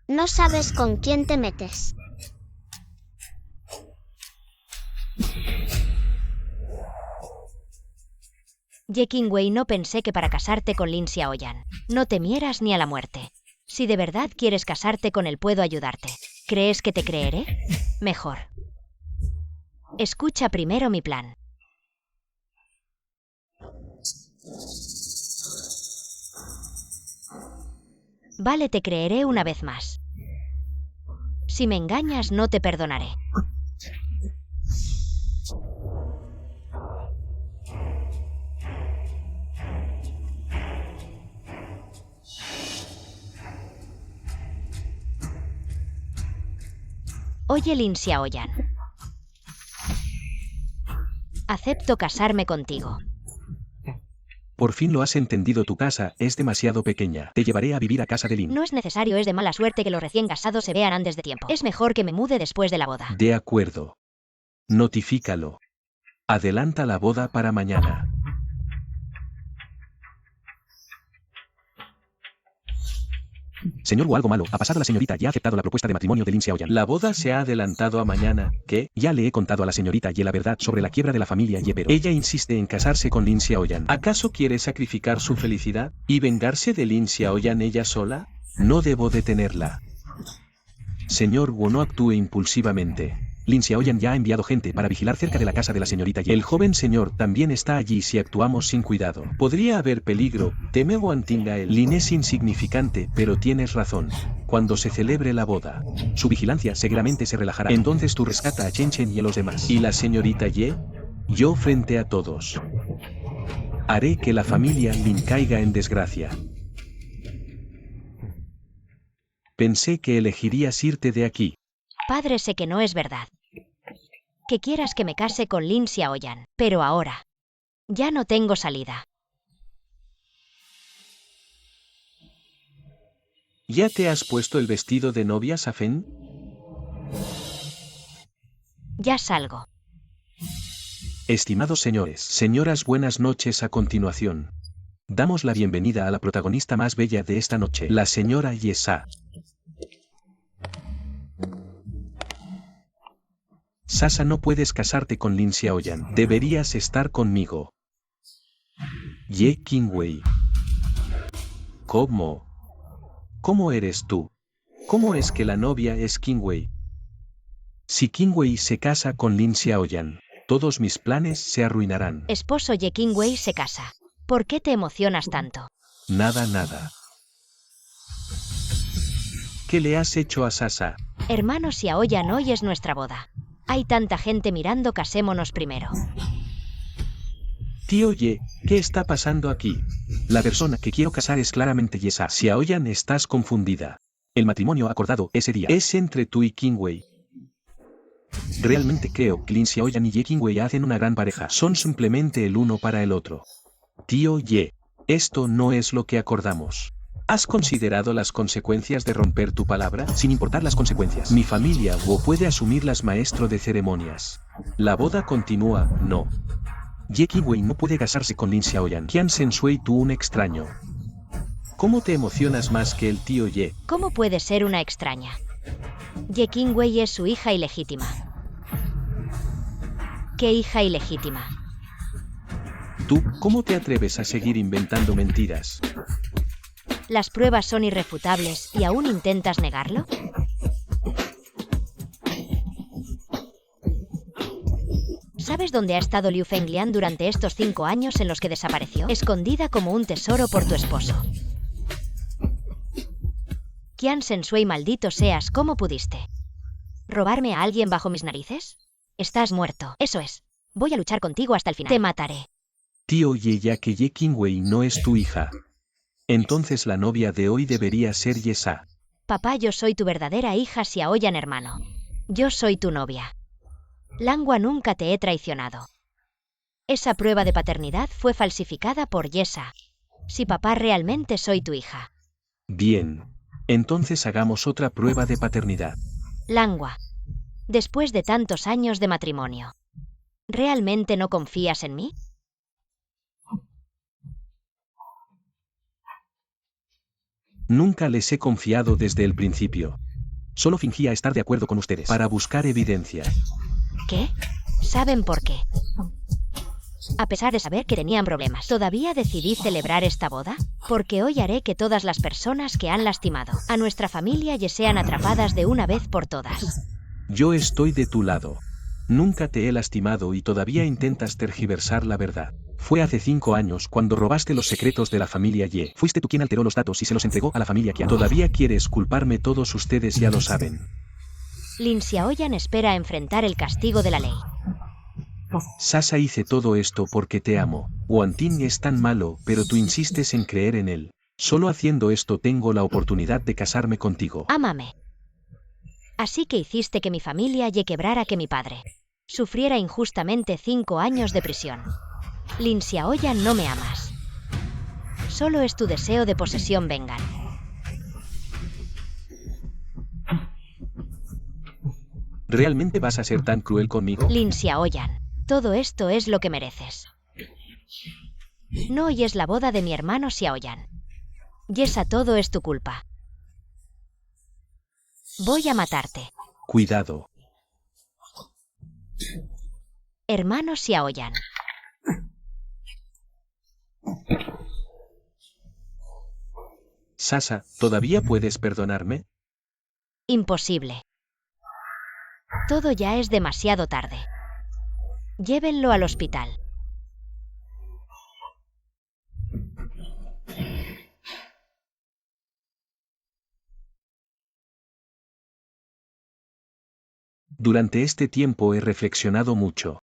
No sabes con quién te metes. Ye Qingwei, no pensé que para casarte con Lin Xiaoyan no temieras ni a la muerte. Si de verdad quieres casarte con él, puedo ayudarte. ¿Crees que te creeré? Mejor. Escucha primero mi plan. Vale, te creeré una vez más. Si me engañas, no te perdonaré. Oye, Lin Xiaoyan. Acepto casarme contigo. Por fin lo has entendido, tu casa es demasiado pequeña. Te llevaré a vivir a casa de Lin. No es necesario, es de mala suerte que los recién casados se vean antes de tiempo. Es mejor que me mude después de la boda. De acuerdo. Notifícalo. Adelanta la boda para mañana. Señor Wu, algo malo ha pasado. La señorita ya ha aceptado la propuesta de matrimonio de Lin Xiaoyan. La boda se ha adelantado a mañana. ¿Qué? Ya le he contado a la señorita Ye la verdad sobre la quiebra de la familia Ye, pero ella insiste en casarse con Lin Xiaoyan. ¿Acaso quiere sacrificar su felicidad y vengarse de Lin Xiaoyan ella sola? No debo detenerla. Señor Wu, no actúe impulsivamente. Lin Xiaoyan ya ha enviado gente para vigilar cerca de la casa de la señorita Ye. El joven señor también está allí. Si actuamos sin cuidado, podría haber peligro. Teme Wanting a él. Lin es insignificante, pero tienes razón. Cuando se celebre la boda, su vigilancia seguramente se relajará. Entonces tú rescata a Chen Chen y a los demás. ¿Y la señorita Ye? Yo frente a todos. Haré que la familia Lin caiga en desgracia. Pensé que elegirías irte de aquí. Padre, sé que no es verdad que quieras que me case con Lin Xiaoyan, pero ahora ya no tengo salida. ¿Ya te has puesto el vestido de novia, Safen? Ya salgo. Estimados señores, señoras, buenas noches. A continuación, damos la bienvenida a la protagonista más bella de esta noche, la señora Yesa. Sasa, no puedes casarte con Lin Xiaoyan. Deberías estar conmigo. Ye Qingwei. ¿Cómo? ¿Cómo eres tú? ¿Cómo es que la novia es Qingwei? Si Qingwei se casa con Lin Xiaoyan, todos mis planes se arruinarán. Esposo, Ye Qingwei se casa. ¿Por qué te emocionas tanto? Nada. ¿Qué le has hecho a Sasa? Hermano Xiaoyan, hoy es nuestra boda. Hay tanta gente mirando, casémonos primero. Tío Ye, ¿qué está pasando aquí? La persona que quiero casar es claramente Yesa. Xiaoyan, estás confundida. El matrimonio acordado ese día es entre tú y Qingwei. Realmente creo que Lin Xiaoyan y Ye Qingwei hacen una gran pareja. Son simplemente el uno para el otro. Tío Ye, esto no es lo que acordamos. ¿Has considerado las consecuencias de romper tu palabra? Sin importar las consecuencias. Mi familia Wo puede asumirlas, maestro de ceremonias. La boda continúa, no. Ye Qingwei no puede casarse con Lin Xiaoyan. Qian Sensui, tú un extraño. ¿Cómo te emocionas más que el tío Ye? ¿Cómo puede ser una extraña? Ye Qingwei es su hija ilegítima. ¿Qué hija ilegítima? ¿Tú, cómo te atreves a seguir inventando mentiras? Las pruebas son irrefutables, ¿y aún intentas negarlo? ¿Sabes dónde ha estado Liu Fenglian durante estos 5 años en los que desapareció? Escondida como un tesoro por tu esposo. Qian Sensui, maldito seas, ¿cómo pudiste? ¿Robarme a alguien bajo mis narices? Estás muerto, eso es. Voy a luchar contigo hasta el final. Te mataré. Tío Ye, ya que Ye Qingwei no es tu hija. Entonces la novia de hoy debería ser Yesa. Papá, yo soy tu verdadera hija Xiaoyan, hermano. Yo soy tu novia. Langua, nunca te he traicionado. Esa prueba de paternidad fue falsificada por Yesa. Si papá, realmente soy tu hija. Bien. Entonces hagamos otra prueba de paternidad. Langua. Después de tantos años de matrimonio, ¿realmente no confías en mí? Nunca les he confiado desde el principio. Solo fingía estar de acuerdo con ustedes para buscar evidencia. ¿Qué? ¿Saben por qué? A pesar de saber que tenían problemas, ¿todavía decidí celebrar esta boda? Porque hoy haré que todas las personas que han lastimado a nuestra familia ya sean atrapadas de una vez por todas. Yo estoy de tu lado. Nunca te he lastimado y todavía intentas tergiversar la verdad. Fue hace 5 años cuando robaste los secretos de la familia Ye. Fuiste tú quien alteró los datos y se los entregó a la familia Qian. Todavía quieres culparme, todos ustedes ya lo saben. Lin Xiaoyan espera enfrentar el castigo de la ley. Sasa, hice todo esto porque te amo. Wanting es tan malo, pero tú insistes en creer en él. Solo haciendo esto tengo la oportunidad de casarme contigo. Ámame. Así que hiciste que mi familia Ye quebrara, que mi padre sufriera injustamente 5 años de prisión. Lin Xiaoyan, no me amas. Solo es tu deseo de posesión, vengan. ¿Realmente vas a ser tan cruel conmigo? Lin Xiaoyan, todo esto es lo que mereces. No, hoy es la boda de mi hermano Xiaoyan. Yesa, todo es tu culpa. Voy a matarte. Cuidado. Hermano Xiaoyan. Sasa, ¿todavía puedes perdonarme? Imposible. Todo ya es demasiado tarde. Llévenlo al hospital. Durante este tiempo he reflexionado mucho.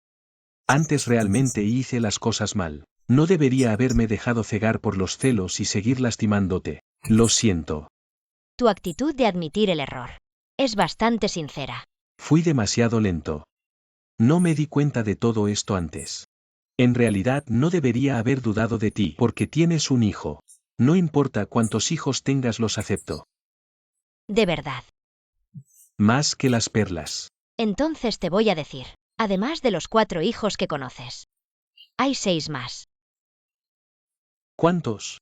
Antes realmente hice las cosas mal. No debería haberme dejado cegar por los celos y seguir lastimándote. Lo siento. Tu actitud de admitir el error es bastante sincera. Fui demasiado lento. No me di cuenta de todo esto antes. En realidad no debería haber dudado de ti porque tienes un hijo. No importa cuántos hijos tengas, los acepto. De verdad. Más que las perlas. Entonces te voy a decir, además de los 4 hijos que conoces, hay 6 más. ¿Cuántos?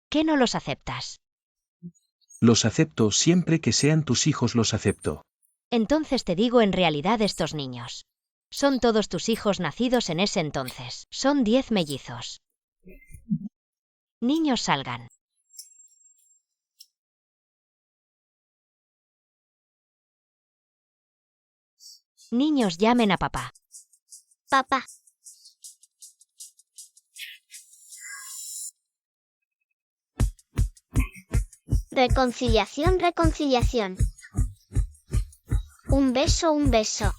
¿Qué no los aceptas? Los acepto siempre que sean tus hijos, los acepto. Entonces te digo, en realidad estos niños son todos tus hijos nacidos en ese entonces. Son 10 mellizos. Niños, salgan. Niños, llamen a papá. Papá. Reconciliación, reconciliación. Un beso, un beso.